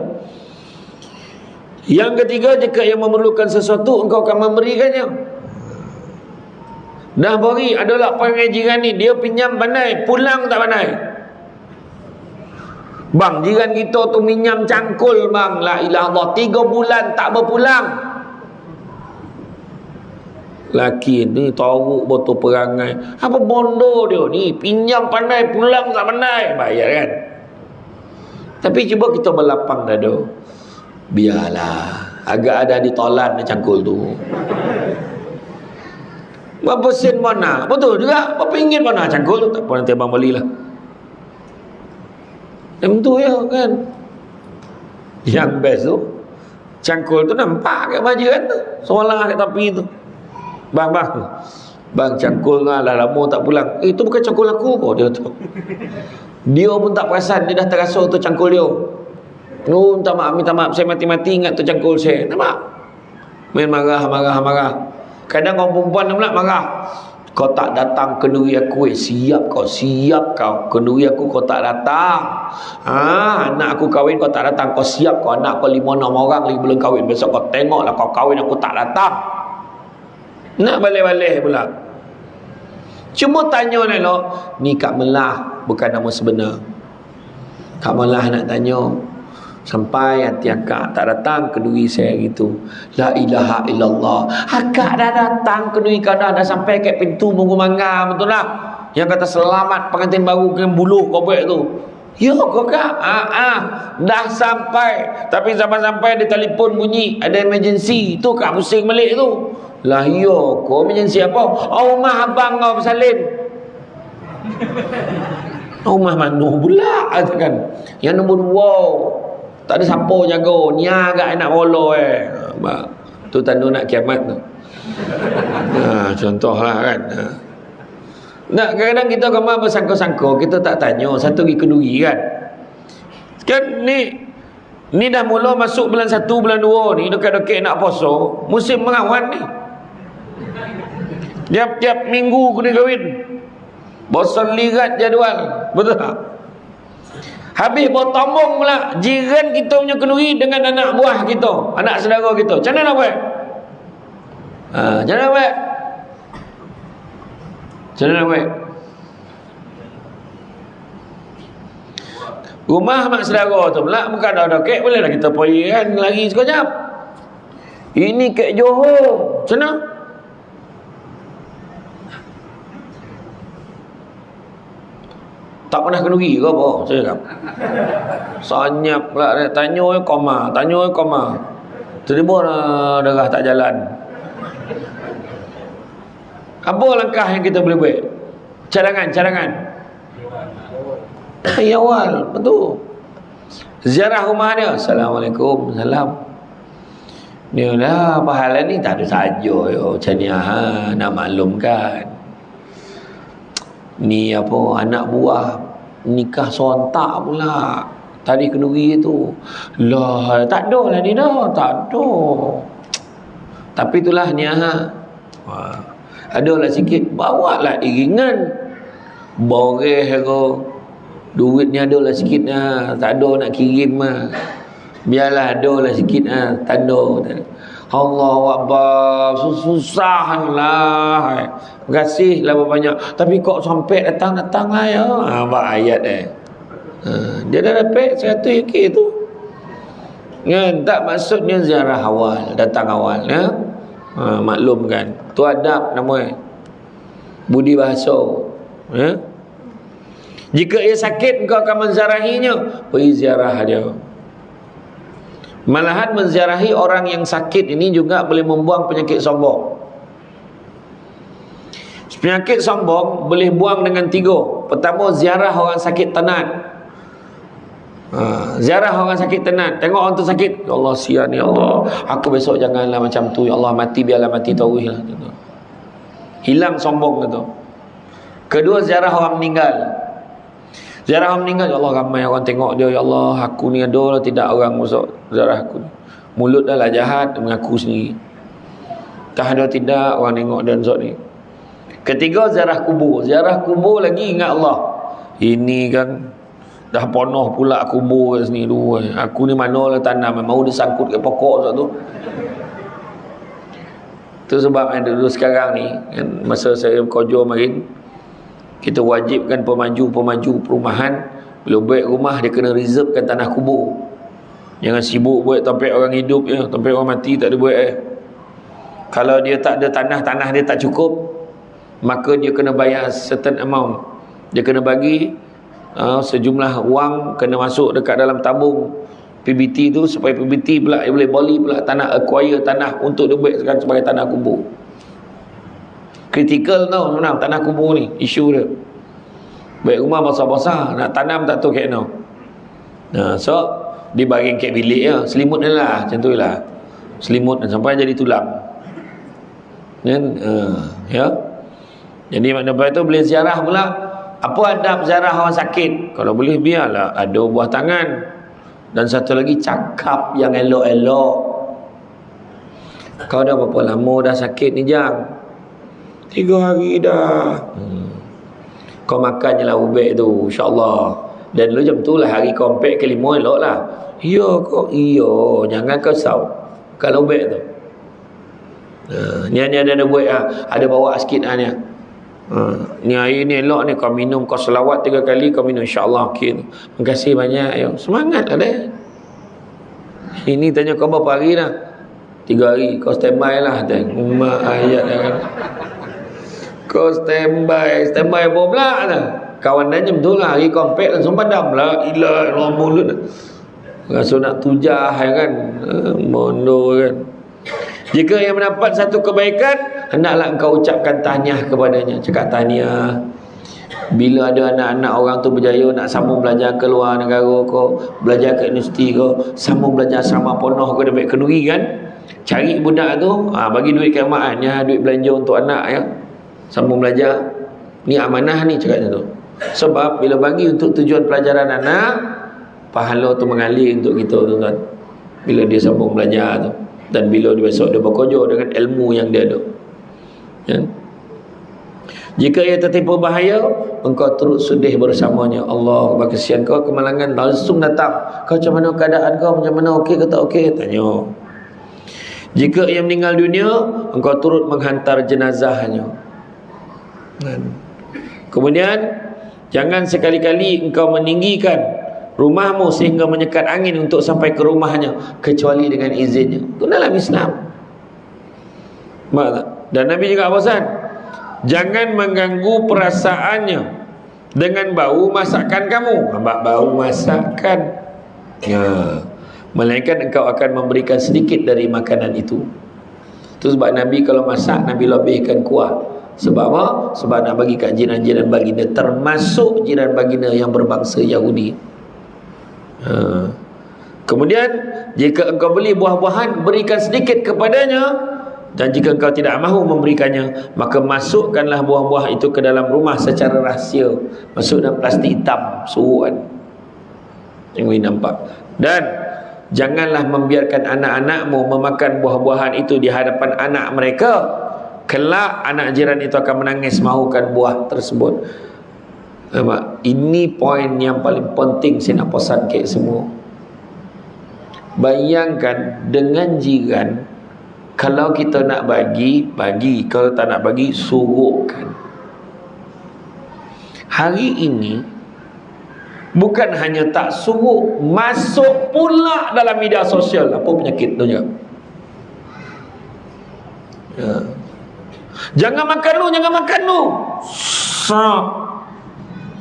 Yang ketiga, jika yang memerlukan sesuatu, engkau akan memberikannya. Dah beri, adalah pengajian ni, dia pinjam pandai, pulang tak pandai. Bang, jiran kita tu minjam cangkul bang, la ilaha illallah, 3 bulan tak berpulang. Laki ni tahu betul perangai. Apa bondo dia ni, pinjam pandai, pulang tak pandai. Bayar kan. Tapi cuba kita berlapang dada. Biarlah, agak ada ditolan cangkul tu. Berapa sen mana? Betul juga, berapa ringgit mana cangkul tu? Tak apa, nanti abang belilah. Yang tu ya kan. Yang best tu, cangkul tu nampak kat majikan tu, seolah kat tepi tu. Bang, cangkul lah lama tak pulang. Itu bukan cangkul aku kok, dia tu. Dia pun tak perasan, dia dah terasa tu cangkul dia. Minta maaf, saya mati-mati ingat tu cangkul saya. Nampak? Main marah. Kadang orang perempuan pula marah. Kau tak datang kenduri aku, siap kau. Kenduri aku kau tak datang. Anak aku kahwin kau tak datang, kau siap kau. Anak kau 5-6 orang lagi belum kahwin. Besok kau tengoklah kau kahwin aku tak datang. Nak balik-balik pula. Cuma tanya ni Kak Melah, bukan nama sebenar. Kak Melah nak tanya, sampai hati akak tak datang kenduri saya gitu. La ilaha illallah. Akak dah datang kenduri kau dah sampai kat pintu Munggu Mangga, betul tak? Yang kata selamat pengantin baru ke buluh kau buat tu. Ya kau kak? Dah sampai. Tapi sampai dia telefon bunyi, ada emergency. Tu kak pusing balik tu. Lah ya kau emergency apa? Rumah abang kau bersalin. Rumah mana pula kan? Yang nombor 2. Tak ada siapa jaga, ni agak nak bola tu tanda nak kiamat tu. Contohlah kan. Nak kadang-kadang kita gambar bersangka-sangka, kita tak tanya satu pergi kenduri kan. Kan ni dah mula masuk bulan 1, bulan 2 ni, dekat-dekat nak puasa, musim merawan ni. Tiap-tiap minggu kena kahwin. Bosan lirat jadual. Betul tak? Habis bertambung pula jiran kita punya kenduri dengan anak buah kita, anak saudara kita. Macam mana nak buat? Macam mana nak buat? Macam mana nak buat? Rumah mak saudara tu pula bukan ada kek, boleh lah kita pergi kan, lari sekejap. Ini kek Johor. Macam mana? Tak pernah kenduri ke apa? Saya cakap. Sanyap pula dia. Tanya koma. Tiba-tiba darah tak jalan. Apa langkah yang kita boleh buat? Cadangan. Ya awal, betul. Ziarah rumah dia. Assalamualaikum. Salam. Ni lah pahala ni tak ada saja yo. Macam ni nak maklumkan. Ni apa, anak buah nikah sontak pula tadi kenduri tu. Lah tak ada lah ni dah, tak ada. Tapi itulah ni adalah sikit, bawa lah iringan boreh ke duit ni, adalah sikit tak ada nak kirim biarlah adalah sikit tanda. Allahu Akbar, susahlah. Terima kasih lah banyak. Tapi kok sampai datang lah ya. Apa ayat dia dah dapat 100 ringgit tu. Kan tak, maksudnya ziarah awal, datang awal ya. Maklumkan. Tu adab namanya. Budi bahasa. Ya. Jika ia sakit engkau akan menziarahinya, pergi ziarah dia. Malahan menziarahi orang yang sakit ini juga boleh membuang penyakit sombong. Penyakit sombong boleh buang dengan 3. Pertama, ziarah orang sakit tenat. Ziarah orang sakit tenat. Tengok orang tu sakit, ya Allah sian ya Allah, aku besok janganlah macam tu ya Allah, mati biarlah mati tauhid lah. Hilang sombong tu. Kedua, ziarah orang meninggal. Ziarah orang meninggal, ya Allah ramai orang tengok dia, ya Allah aku ni ada lah tidak orang masuk ziarah aku ni. Mulut dah lah jahat, mengaku sendiri. Tak ada tidak orang tengok dan zat ni. Ketiga, ziarah kubur. Ziarah kubur lagi ingat Allah. Ini kan dah penuh pula kubur kat sini tu. Aku ni manalah tanam, mau disangkut ke pokok tu. Tu sebab dulu sekarang ni kan, masa saya kerja marin, kita wajibkan pemaju perumahan bila buat rumah dia kena reservekan tanah kubur. Jangan sibuk buat tempat orang hidup ya, tempat orang mati tak ada buat Kalau dia tak ada tanah dia tak cukup, maka dia kena bayar certain amount. Dia kena bagi sejumlah wang, kena masuk dekat dalam tabung PBT tu, supaya PBT pula dia boleh beli pula tanah, acquire tanah untuk dia buatkan sebagai tanah kubur. Kritikal tau sebenarnya tanah kubur ni, isu dia. Baik rumah besar-besar nak tanam tak tahu kek no. So dibaring kek bilik ya, selimut dia lah macam tu lah. Selimut sampai jadi tulang. Kan ya. Jadi lepas tu boleh ziarah pula. Apa adab ziarah orang sakit? Kalau boleh biarlah ada buah tangan. Dan satu lagi, cakap yang elok-elok. Kau dah berapa lama dah sakit ni Jang? 3 hari dah. Kau makan je lah ubat tu, insyaAllah. Dan dulu jam tu lah hari kau 4 ke 5 elok lah. Ya kau, iya, jangan kau risau. Kalau ubat tu ni ada buat ada bawa sikit ni. Ni air ni elok ni, kau minum, kau selawat 3 kali, kau minum, insyaAllah okey. Terima kasih banyak. Ayo, semangat lah deh. Ini tanya kau berapa hari dah? 3 hari. Kau standby lah. Mak ayat kan. Kau standby apa pula dah? Kawan dah jam tu lah, hari kompak langsung padam lah. Ilah Allah mulut. Rasa nak tujah kan. Mondo kan. Jika yang mendapat satu kebaikan, hendaklah engkau ucapkan tahniah kepadanya. Cakap tahniah. Bila ada anak-anak orang tu berjaya nak sambung belajar ke luar negara ke, belajar ke universiti ke, sambung belajar asrama penuh ke, dapat kenduri kan, cari budak tu, bagi duit ke mak, duit belanja untuk anak ya, sambung belajar. Ni amanah ni cakapnya tu. Sebab bila bagi untuk tujuan pelajaran anak, pahala tu mengalir untuk kita tuan-tuan, bila dia sambung belajar tu, dan bila dia besok dia bekerja dengan ilmu yang dia ada ya. Jika ia tertimpa bahaya, engkau turut sedih bersamanya. Allah, kesian kau, kemalangan langsung datang. Kau macam mana keadaan kau, macam mana, okey ke tak okey? Tanya. Jika ia meninggal dunia, engkau turut menghantar jenazahnya. Kemudian jangan sekali-kali engkau meninggikan rumahmu sehingga menyekat angin untuk sampai ke rumahnya kecuali dengan izinnya. Itu dalam Islam. Dan Nabi juga pesan, jangan mengganggu perasaannya dengan bau masakan kamu. Bau masakan ya, melainkan engkau akan memberikan sedikit dari makanan itu. Itu sebab Nabi kalau masak, Nabi lebihkan kuah. Sebab apa? Sebab nak bagi kat jiran-jiran baginda, termasuk jiran baginda yang berbangsa Yahudi. Kemudian jika engkau beli buah-buahan, berikan sedikit kepadanya. Dan jika engkau tidak mahu memberikannya, maka masukkanlah buah-buah itu ke dalam rumah secara rahsia. Masuk dalam plastik hitam, suruhan, yang boleh nampak. Dan janganlah membiarkan anak-anakmu memakan buah-buahan itu di hadapan anak mereka. Kelak anak jiran itu akan menangis mahukan buah tersebut. Ini poin yang paling penting saya nak pesan ke semua. Bayangkan dengan jiran, kalau kita nak bagi, bagi. Kalau tak nak bagi, suruhkan. Hari ini bukan hanya tak suruh, masuk pula dalam media sosial. Apa penyakit tu je? Ya. Jangan makan lu, jangan makan lu.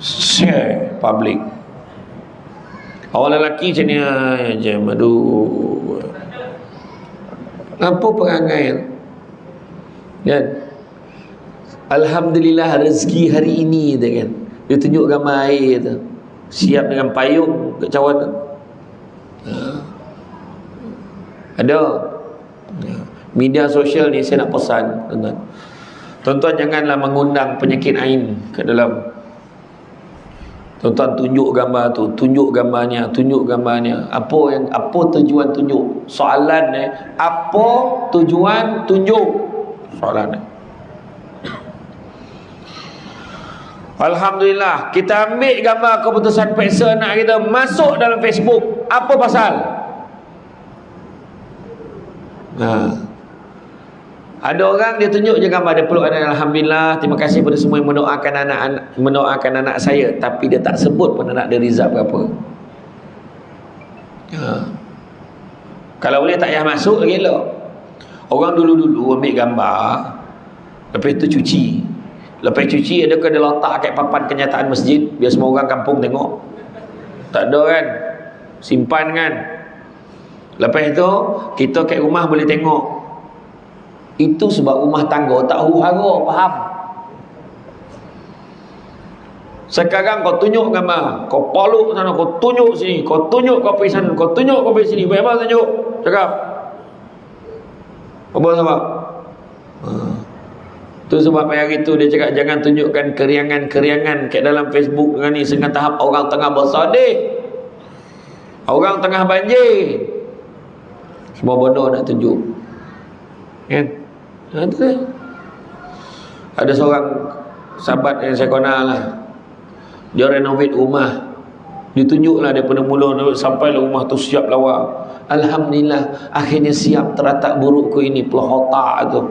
Share public. Awal lelaki macam ni je, aduh. Apa perangai kan? Alhamdulillah rezeki hari ini tu kan. Dia tunjuk gambar air tu, siap dengan payung kat cawan tu. Ada media sosial ni saya nak pesan tuan-tuan. Tuan-tuan janganlah mengundang penyakit ain ke dalam. Tuan-tuan tunjuk gambar tu, tunjuk gambarnya, tunjuk gambarnya. Apa tujuan tunjuk? Soalan apa tujuan tunjuk? Soalan Alhamdulillah, kita ambil gambar keputusan peksa anak kita, masuk dalam Facebook. Apa pasal? Ada orang dia tunjuk je gambar dia peluk anak. Alhamdulillah, terima kasih pada semua yang mendoakan anak saya, tapi dia tak sebut pun anak dia result berapa. Kalau boleh tak payah masuk lagi elok. Orang dulu-dulu ambil gambar, lepas tu cuci. Lepas cuci adakah dia letak kat papan kenyataan masjid biar semua orang kampung tengok? Tak ada kan? Simpan kan? Lepas tu kita kat rumah boleh tengok. Itu sebab rumah tangga tak huru-hara, faham? Sekarang kau tunjuk gambar, kau paluk sana, kau tunjuk sini, kau tunjuk kau pergi sana, kau tunjuk kau pergi sini. Apa tunjuk? Cakap apa sebab? Tu sebab hari tu dia cakap jangan tunjukkan keriangan-keriangan kat dalam Facebook dengan ni, sehingga tahap orang tengah bersedih, orang tengah banjir, semua benda nak tunjuk kan? Ada seorang sahabat yang saya kenal lah, dia renovate rumah, ditunjuklah daripada mula sampai rumah tu siap lawa. Alhamdulillah, akhirnya siap teratak burukku ini, pelohotak tu.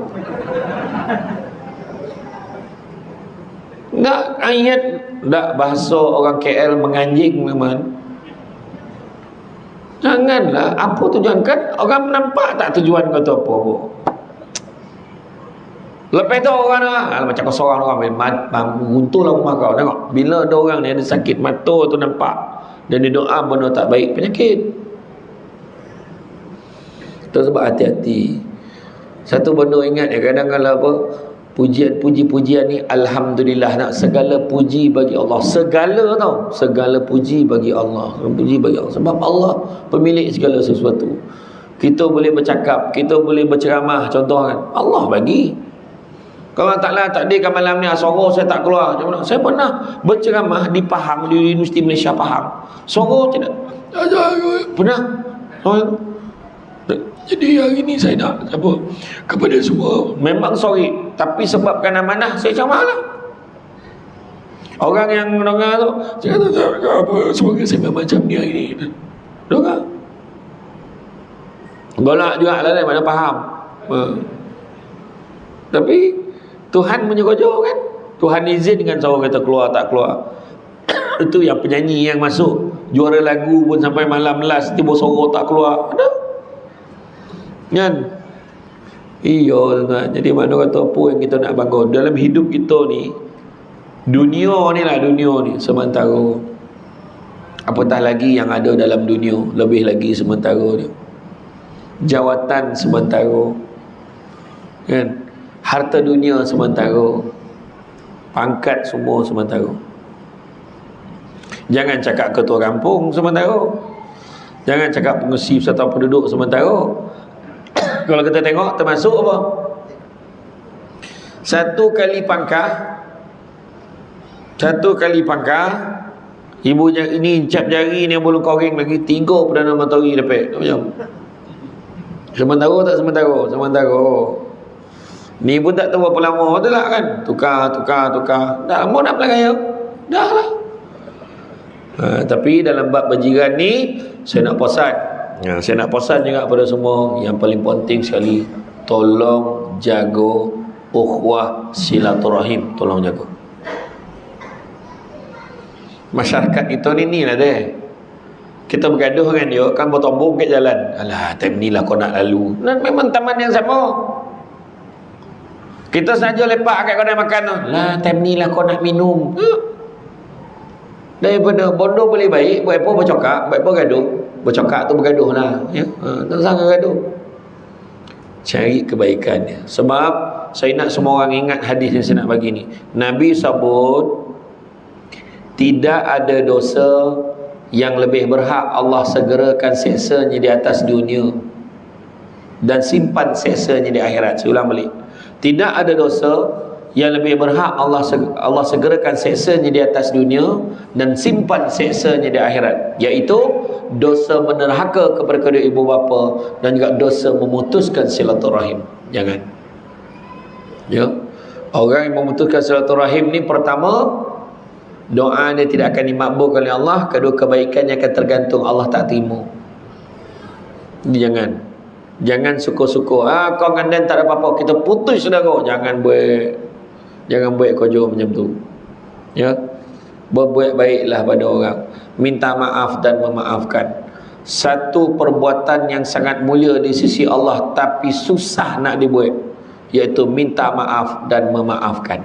Tak ayat, tak bahasa orang KL menganjing memang. Janganlah. Apa tujuan kan? Orang nampak tak tujuan kau tu apa pun. Lepas tu orang macam kau seorang orang runtuhlah rumah kau. Tengok, bila ada orang ni ada sakit mata tu nampak, dan dia doa benda tak baik, penyakit. Itu sebab hati-hati. Satu benda ingat kadang-kadang apa, pujian ni alhamdulillah, nak segala puji bagi Allah. Segala tau, segala puji bagi Allah. Puji bagi Allah sebab Allah pemilik segala sesuatu. Kita boleh bercakap, kita boleh berceramah, contoh kan, Allah bagi. Kalau taklah takdirkan malam ni suara saya tak keluar, macam mana? Saya pernah berceramah di Pahang, di Universiti Malaysia Pahang. Suara tidak pernah. Jadi hari ni saya nak apa kepada semua, memang sorry, tapi sebabkan amanah saya camak lah. Orang yang mendengar tu, saya kata apa, semoga saya macam ni hari ni. Dengar golak juga lah, mana faham. Tapi Tuhan menyokong kan, Tuhan izinkan seorang kata keluar tak keluar. Itu yang penyanyi yang masuk juara lagu pun sampai malam last tiba suara tak keluar, ada kan? Iya tuan. Jadi mana kata apa yang kita nak bangun dalam hidup kita ni, dunia ni lah, dunia ni sementara. Apatah lagi yang ada dalam dunia, lebih lagi sementara ni. Jawatan sementara, kan? Harta dunia sementara, pangkat semua sementara. Jangan cakap ketua kampung sementara, jangan cakap pengurusi serta penduduk sementara. Kalau kita tengok termasuk apa? Satu kali pangkah, ibu ini cap jari ni belum koring lagi, 3 Perdana Menteri dapat. Macam sementara tak sementara? Sementara. Ni pun tak tahu berapa lama betul lah kan? Tukar. Dah lama nak pelagaya. Dah lah. Tapi dalam bab berjiran ni, saya nak pesan juga pada semua, yang paling penting sekali, tolong jaga ukhuwah silaturahim, tolong jaga. Masyarakat kita ni lah deh. Kita bergaduh dengan dia, kan bertombong kat jalan. Alah, time ni lah kau nak lalu. Dan memang taman yang sama. Kita saja lepak kat kedai makan tu. Lah, time ni lah kau nak minum. Daripada bodoh boleh baik, buat apa bercakap, buat apa gaduh. Bercakap tu bergaduh lah, ya? Tak sangka gaduh. Cari kebaikannya. Sebab saya nak semua orang ingat hadis yang saya nak bagi ni. Nabi sebut tidak ada dosa yang lebih berhak Allah segerakan seksanya di atas dunia dan simpan seksanya di akhirat. Saya ulang balik. Tidak ada dosa yang lebih berhak Allah segerakan seksanya di atas dunia dan simpan seksanya di akhirat, iaitu dosa menerhaka kepada kedua ibu bapa dan juga dosa memutuskan silaturahim. Jangan. Ya. Orang yang memutuskan silaturahim ni, pertama, doa dia tidak akan dimakbul oleh Allah. Kedua, kebaikannya akan tergantung, Allah tak terima. Jangan suka-suka. Kau dengan tak ada apa-apa, kita putus saudara. Jangan buat kerja macam tu. Ya. Berbuat baiklah pada orang, minta maaf dan memaafkan. Satu perbuatan yang sangat mulia di sisi Allah tapi susah nak dibuat, iaitu minta maaf dan memaafkan.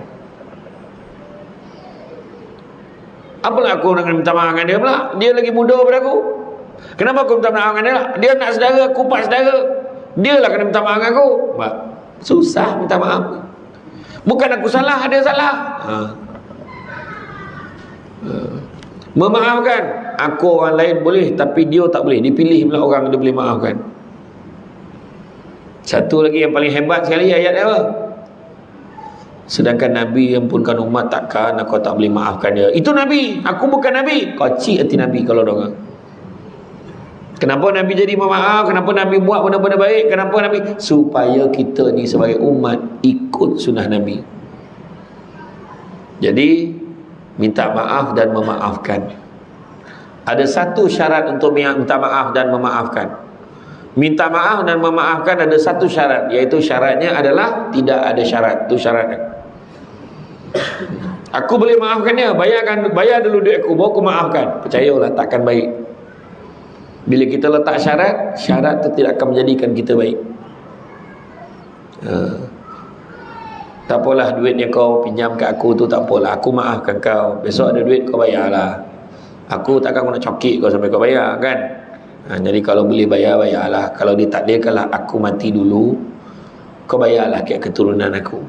Apalah aku dengan minta maaf dengan dia pula? Dia lagi muda daripada aku. Kenapa aku minta maaf dengan dia? Dia nak saudara, aku pak saudara. Dia lah kena minta maaf dengan aku. Susah minta maaf. Bukan aku salah, dia salah. Memaafkan, aku orang lain boleh tapi dia tak boleh. Dipilih pula orang dia boleh maafkan. Satu lagi yang paling hebat sekali ayat dia apa? Sedangkan Nabi yang ampunkan umat, takkan aku tak boleh maafkan dia. Itu Nabi, aku bukan Nabi. Kocik hati Nabi kalau orang. Kenapa Nabi jadi memaaf? Kenapa Nabi buat benda-benda baik? Kenapa Nabi? Supaya kita ni sebagai umat ikut sunnah Nabi. Jadi minta maaf dan memaafkan. Ada satu syarat untuk minta maaf dan memaafkan. Minta maaf dan memaafkan ada satu syarat, iaitu syaratnya adalah tidak ada syarat. Itu syaratnya. Aku boleh maafkan dia, bayar dulu duit aku, baru aku maafkan. Percayalah takkan baik. Bila kita letak syarat, syarat itu tidak akan menjadikan kita baik. Tak apalah duit yang kau pinjam kat aku tu, tak apalah, aku maafkan kau. Besok ada duit kau bayarlah. Aku takkan nak cokik kau sampai kau bayar kan. Jadi kalau boleh bayar, bayarlah. Kalau ditakdirkanlah aku mati dulu, kau bayarlah kat keturunan aku.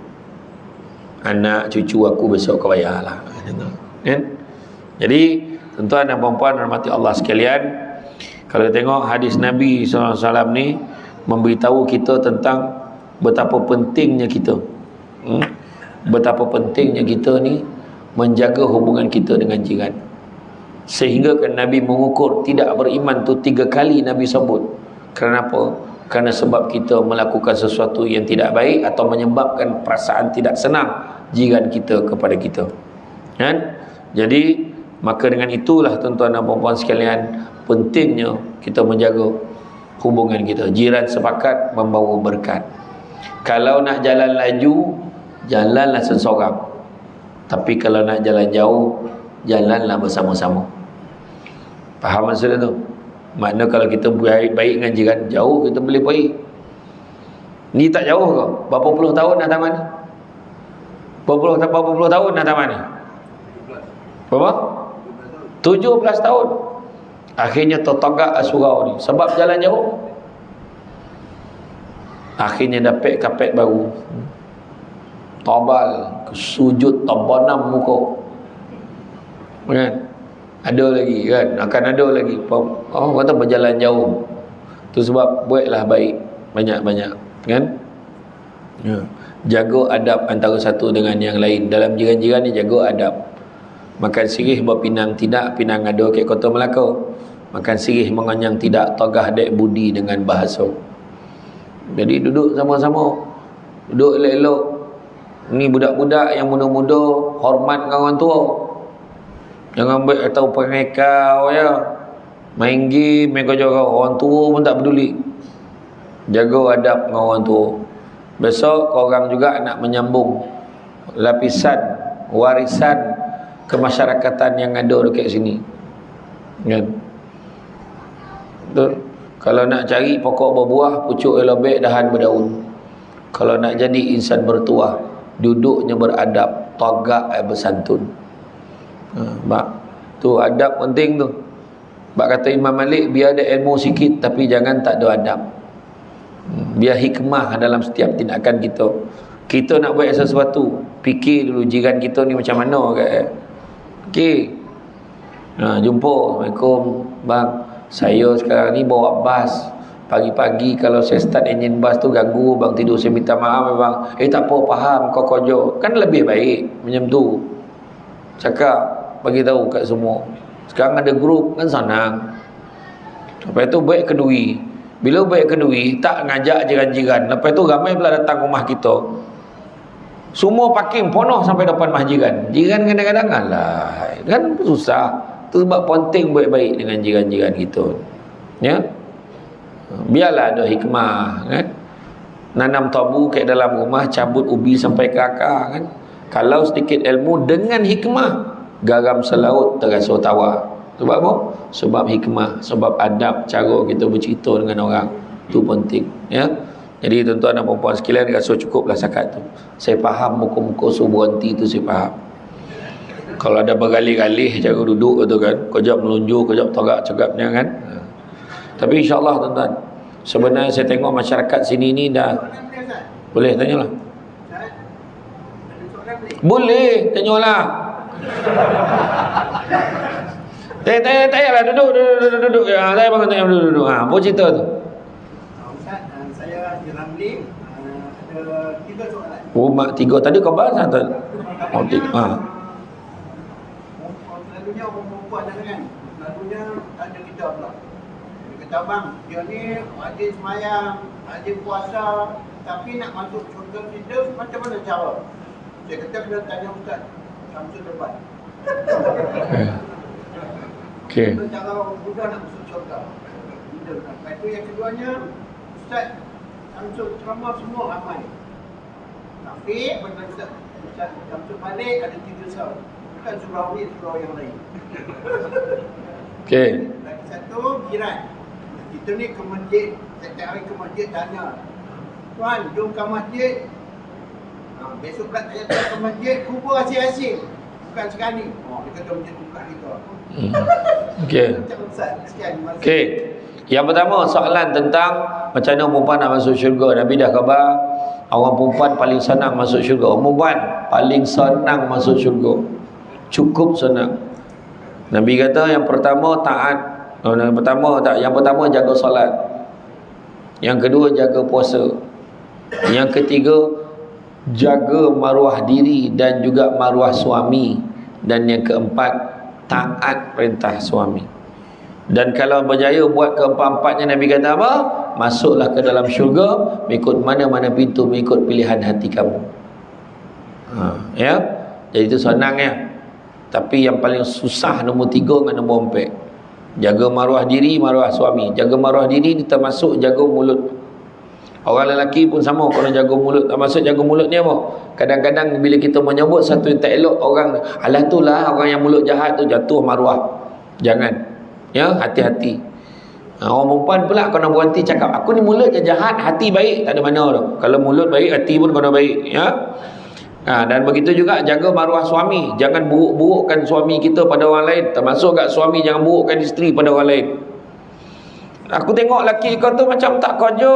Anak cucu aku besok kau bayarlah. Kan? Jadi tuan-tuan dan puan-puan rahmati Allah sekalian, kalau tengok hadis Nabi SAW ni memberitahu kita tentang betapa pentingnya kita, betapa pentingnya kita ni menjaga hubungan kita dengan jiran. Sehingga kan Nabi mengukur tidak beriman tu 3 kali Nabi sebut. Kerana apa? Kerana sebab kita melakukan sesuatu yang tidak baik atau menyebabkan perasaan tidak senang jiran kita kepada kita. Kan? Jadi maka dengan itulah tuan-tuan dan puan-puan sekalian, pentingnya kita menjaga hubungan kita. Jiran sepakat membawa berkat. Kalau nak jalan laju, jalanlah seseorang. Tapi kalau nak jalan jauh, jalanlah bersama-sama. Faham maksud tu? Makna kalau kita baik dengan jiran, jauh kita boleh pergi. Ni tak jauh ke? Berapa puluh tahun dah taman ni? Berapa puluh tahun dah taman ni? Berapa? 17 tahun. Akhirnya tertogak surau ni sebab jalan jauh. Akhirnya dapat kapet baru, tobal, sujud terbenam muka. Kan? Ada lagi kan? Akan ada lagi. Oh, kata berjalan jauh. Tu sebab buatlah baik banyak-banyak, kan? Ya. Jaga adab antara satu dengan yang lain. Dalam jiran-jiran ni jaga adab. Makan sirih berpinang tidak, pinang ada ke kota Melaka. Makan sirih menganyang tidak, togah dek budi dengan bahasa. Jadi duduk sama-sama, duduk elok-elok. Ni budak-budak yang muda-muda hormat dengan orang tua. Jangan buat atau perangai kau ya. Main game, main kerja kau. Orang tua pun tak peduli. Jaga adab dengan orang tua. Besok korang juga nak menyambung lapisan warisan kemasyarakatan yang ada dekat sini. Kan? Betul? Kalau nak cari pokok berbuah, pucuk elobek, dahan berdaun. Kalau nak jadi insan bertuah, duduknya beradab, togak bersantun. Bak tu adab penting tu. Bak kata Imam Malik, biar ada ilmu sikit tapi jangan tak ada adab. Biar hikmah dalam setiap tindakan kita. Kita nak buat sesuatu, fikir dulu jiran kita ni macam mana ke. Okey. Jumpa, Assalamualaikum bang. Saya sekarang ni bawa bas. Pagi-pagi kalau saya start enjin bas tu ganggu bang tidur, saya minta maaf bang. Tak apa, faham kau kojo. Kan lebih baik macam tu. Cakap, bagi tahu kat semua. Sekarang ada grup kan senang. Lepas tu baik kedui. Bila baik kedui, tak ngajak jiran-jiran. Lepas tu ramai pula datang rumah kita. Semua parking penuh sampai depan rumah jiran. Jiran kadang-kadang alah, kan susah. Tu sebab penting baik-baik dengan jiran-jiran kita. Ya. Biarlah ada hikmah, kan. Nanam tabu kat dalam rumah, cabut ubi sampai ke akar, kan. Kalau sedikit ilmu dengan hikmah, garam selaut terasa tawar. Sebab apa? Sebab hikmah, sebab adab cara kita bercerita dengan orang. Itu penting, ya. Jadi tuan-tuan dan puan-puan sekalian, rasa cukuplah setakat tu. Saya faham muka-muka subuh berhenti tu, saya faham. Kalau ada bergalih-galih cara duduk tu kan, kejap melunjuk, kejap torak cakapnya kan. Tapi insya-Allah tuan-tuan, sebenarnya saya tengok masyarakat sini ni dah boleh tanyalah. Boleh, tanyalah. Tanya lah, duduk. Ya, saya bangun tanya duduk. Apa cerita tu? Ustaz, saya di Ramli ada 3 soalan. Oh, mak 3 tadi kau bahas tak? Oh, 3. Selalunya orang perempuan kan. Selalunya ada kita pula. Dia kata bang, dia ni rajin semayang, rajin puasa, tapi nak masuk syurga kita macam mana cara? Saya kata kena tanya Ustaz Samsul depan. Okey. Itu cara orang Buddha nak masuk syurga. Lepas itu yang keduanya, Ustaz Samsul ceramah semua ramai. Tapi bila Ustaz Samsul balik ada 3 surau. Bukan surau ni, surau yang lain. Okey. Lagi satu, jiran. Kita ni ke masjid, setiap hari ke masjid tanya, Tuan, jom ke masjid. Besok pula tanya ke masjid, kubur asing-asing. Bukan sekali. Dia kata macam tu kat kita. Okey. Okey. Yang pertama soalan tentang macam mana perempuan nak masuk syurga. Nabi dah khabar Orang perempuan paling senang masuk syurga. Orang perempuan paling senang masuk syurga. Cukup senang. Nabi kata yang pertama taat. Yang pertama jaga solat. Yang kedua jaga puasa. Yang ketiga jaga maruah diri dan juga maruah suami. Dan yang keempat taat perintah suami. Dan kalau berjaya buat keempat-empatnya, Nabi kata apa? Masuklah ke dalam syurga mengikut mana-mana pintu, mengikut pilihan hati kamu. Ya. Jadi itu senang ya. Tapi yang paling susah nombor 3 dengan nombor 4. Jaga maruah diri, maruah suami. Jaga maruah diri ni termasuk jaga mulut. Orang lelaki pun sama, kalau jaga mulut. Termasuk jaga mulut ni apa? Kadang-kadang bila kita menyebut satu yang tak elok, orang alah tu lah orang yang mulut jahat tu jatuh maruah. Jangan. Ya, hati-hati. Orang perempuan pula kena berhenti cakap aku ni mulut je jahat, hati baik, tak ada mana tu. Kalau mulut baik, hati pun kena baik, ya. Dan begitu juga jaga maruah suami. Jangan buruk-burukkan suami kita pada orang lain. Termasuk kat suami jangan burukkan isteri pada orang lain. Aku tengok laki kau tu macam tak kerja.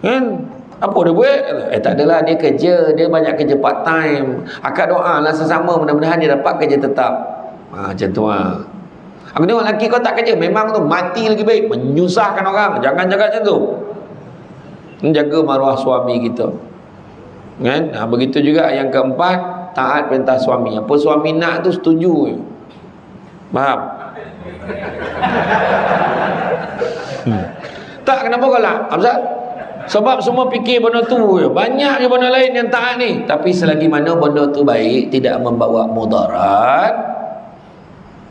Kan? Apa dia buat? Tak adalah, dia kerja, dia banyak kerja part time. Akak doalah sesama mudah-mudahan dia dapat kerja tetap. Macam tu lah. Aku tengok lelaki kau tak kerja, memang tu mati lagi baik, menyusahkan orang. Jangan jaga macam tu. Jaga maruah suami kita. Kan? Begitu juga yang keempat, taat perintah suami. Apa suami nak tu setuju. Faham? Tak, kenapa kau lah? Abzal? Sebab semua fikir benda tu je. Banyak je benda lain yang taat ni. Tapi selagi mana benda tu baik, tidak membawa mudarat,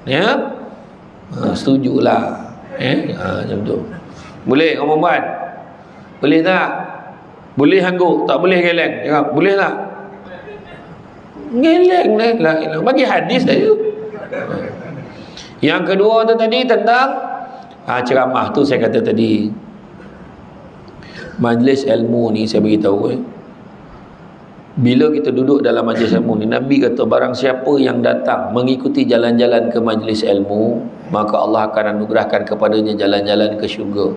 ya, setujulah. Macam tu. Boleh orang perempuan? Boleh tak? Boleh hangguk, tak boleh geleng. Cakap, boleh tak? Geleng lah. Bagi hadis saja. Yang kedua tu tadi tentang ceramah tu saya kata tadi. Majlis ilmu ni saya beritahu bila kita duduk dalam majlis ilmu ni, Nabi kata barang siapa yang datang mengikuti jalan-jalan ke majlis ilmu, maka Allah akan anugerahkan kepadanya jalan-jalan ke syurga.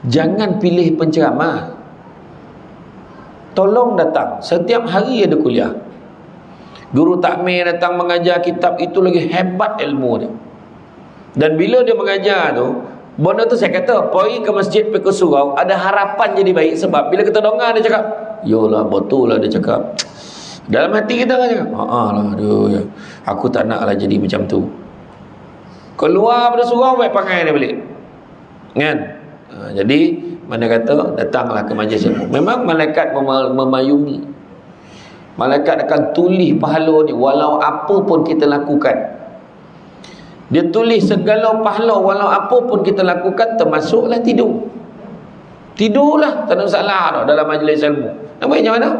Jangan pilih penceramah. Tolong datang. Setiap hari ada kuliah. Guru takmir datang mengajar kitab, itu lagi hebat ilmu dia. Dan bila dia mengajar tu, benda tu saya kata, pergi ke masjid, pergi ke surau, ada harapan jadi baik. Sebab bila kita dengar dia cakap, yolah betul lah dia cakap. Dalam hati kita kan cakap, lah aduh, aku tak nak lah jadi macam tu. Keluar pada surau, baik pangai dia balik. Kan? Jadi mana kata datanglah ke majlis ilmu. Memang malaikat memayungi. Malaikat akan tulis pahala ni walau apa pun kita lakukan. Dia tulis segala pahala walau apa pun kita lakukan, termasuklah tidur. Tidurlah, tak ada masalah dah dalam majlis ilmu. Nak buat macam mana?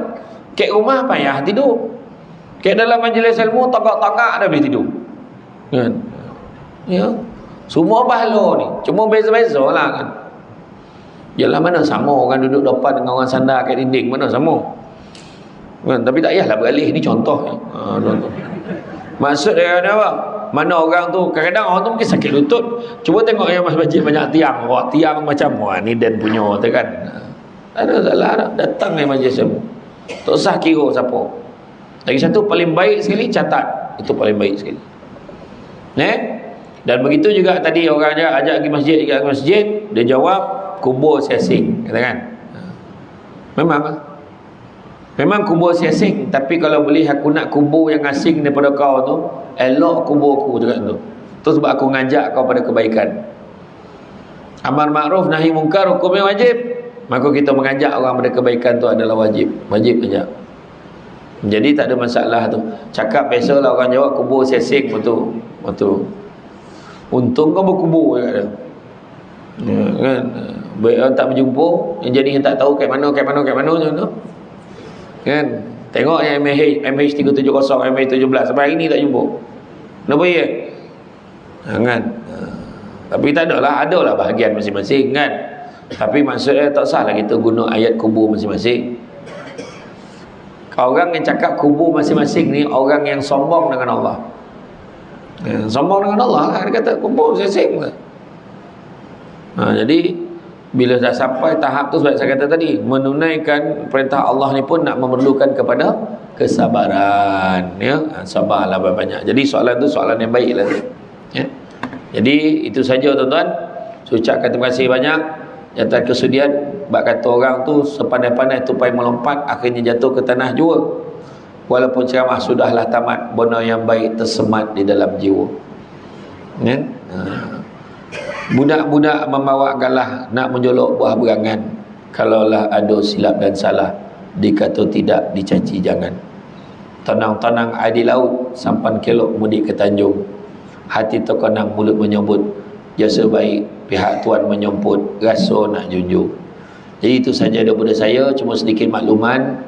Kat rumah payah tidur. Kat dalam majlis ilmu tagak-tagak dah boleh tidur. Kan? Ya. Semua pahala ni. Cuma beza-beza lah kan. Yalah mana sama orang duduk depan dengan orang sandar kat dinding, mana sama. Kan? Tapi tak payahlah beralih, ni contoh. Contoh. Maksud dia ada apa? Mana orang tu, kadang-kadang orang tu mungkin sakit lutut. Cuba tengok yang masjid banyak tiang. Wah, tiang macam, wah ni Dan punya tu kan. Tak ada salah dah. Datang yang majlis ilmu. Tak usah kira siapa. Lagi satu paling baik sekali, catat. Itu paling baik sekali. Dan begitu juga tadi orang ajak pergi masjid, dia jawab kubur siasing, katakan. Memang kubur siasing, tapi kalau boleh aku nak kubur yang asing daripada kau tu, elok kubur aku cakap tu. Tu sebab aku ngajak kau pada kebaikan. Amar ma'ruf nahi mungkar hukumnya wajib. Maka kita mengajak orang pada kebaikan tu adalah wajib. Wajib ajak. Jadi tak ada masalah tu. Cakap biasalah orang jawab kubur siasing betul. Betul. Untung kau berkubur cakap dia. Kan? Orang tak berjumpa, yang jadi yang tak tahu kat mana macam tu. Kan? Tengok yang MH370, MH17 sampai hari ni tak jumpa. Kenapa ya? Kan? Tapi tak adalah bahagian masing-masing kan. Tapi maksudnya tak salah kita guna ayat kubur masing-masing. Orang yang cakap kubur masing-masing ni orang yang sombong dengan Allah. Sombong dengan Allah lah. Dia kata kubur masing-masing. Jadi Bila dah sampai tahap tu, sebab saya kata tadi, menunaikan perintah Allah ni pun nak memerlukan kepada kesabaran, ya. Sabarlah banyak. Jadi soalan tu soalan yang baik lah, ya. Jadi itu saja tuan-tuan. Saya ucapkan terima kasih banyak atas kesudian. Bak kata orang tu sepandai-pandai tupai melompat, akhirnya jatuh ke tanah jua. Walaupun ceramah sudahlah tamat, benda yang baik tersemat di dalam jiwa, ya. Budak-budak membawa galah nak menjolok buah berangan. Kalaulah ada silap dan salah, dikata tidak, dicaci jangan. Tenang-tenang air di laut, sampan kelok mudik ke Tanjung. Hati terkenang, mulut menyebut, jasa baik pihak tuan menyemput, rasa nak junjung. Jadi itu saja daripada saya, cuma sedikit makluman.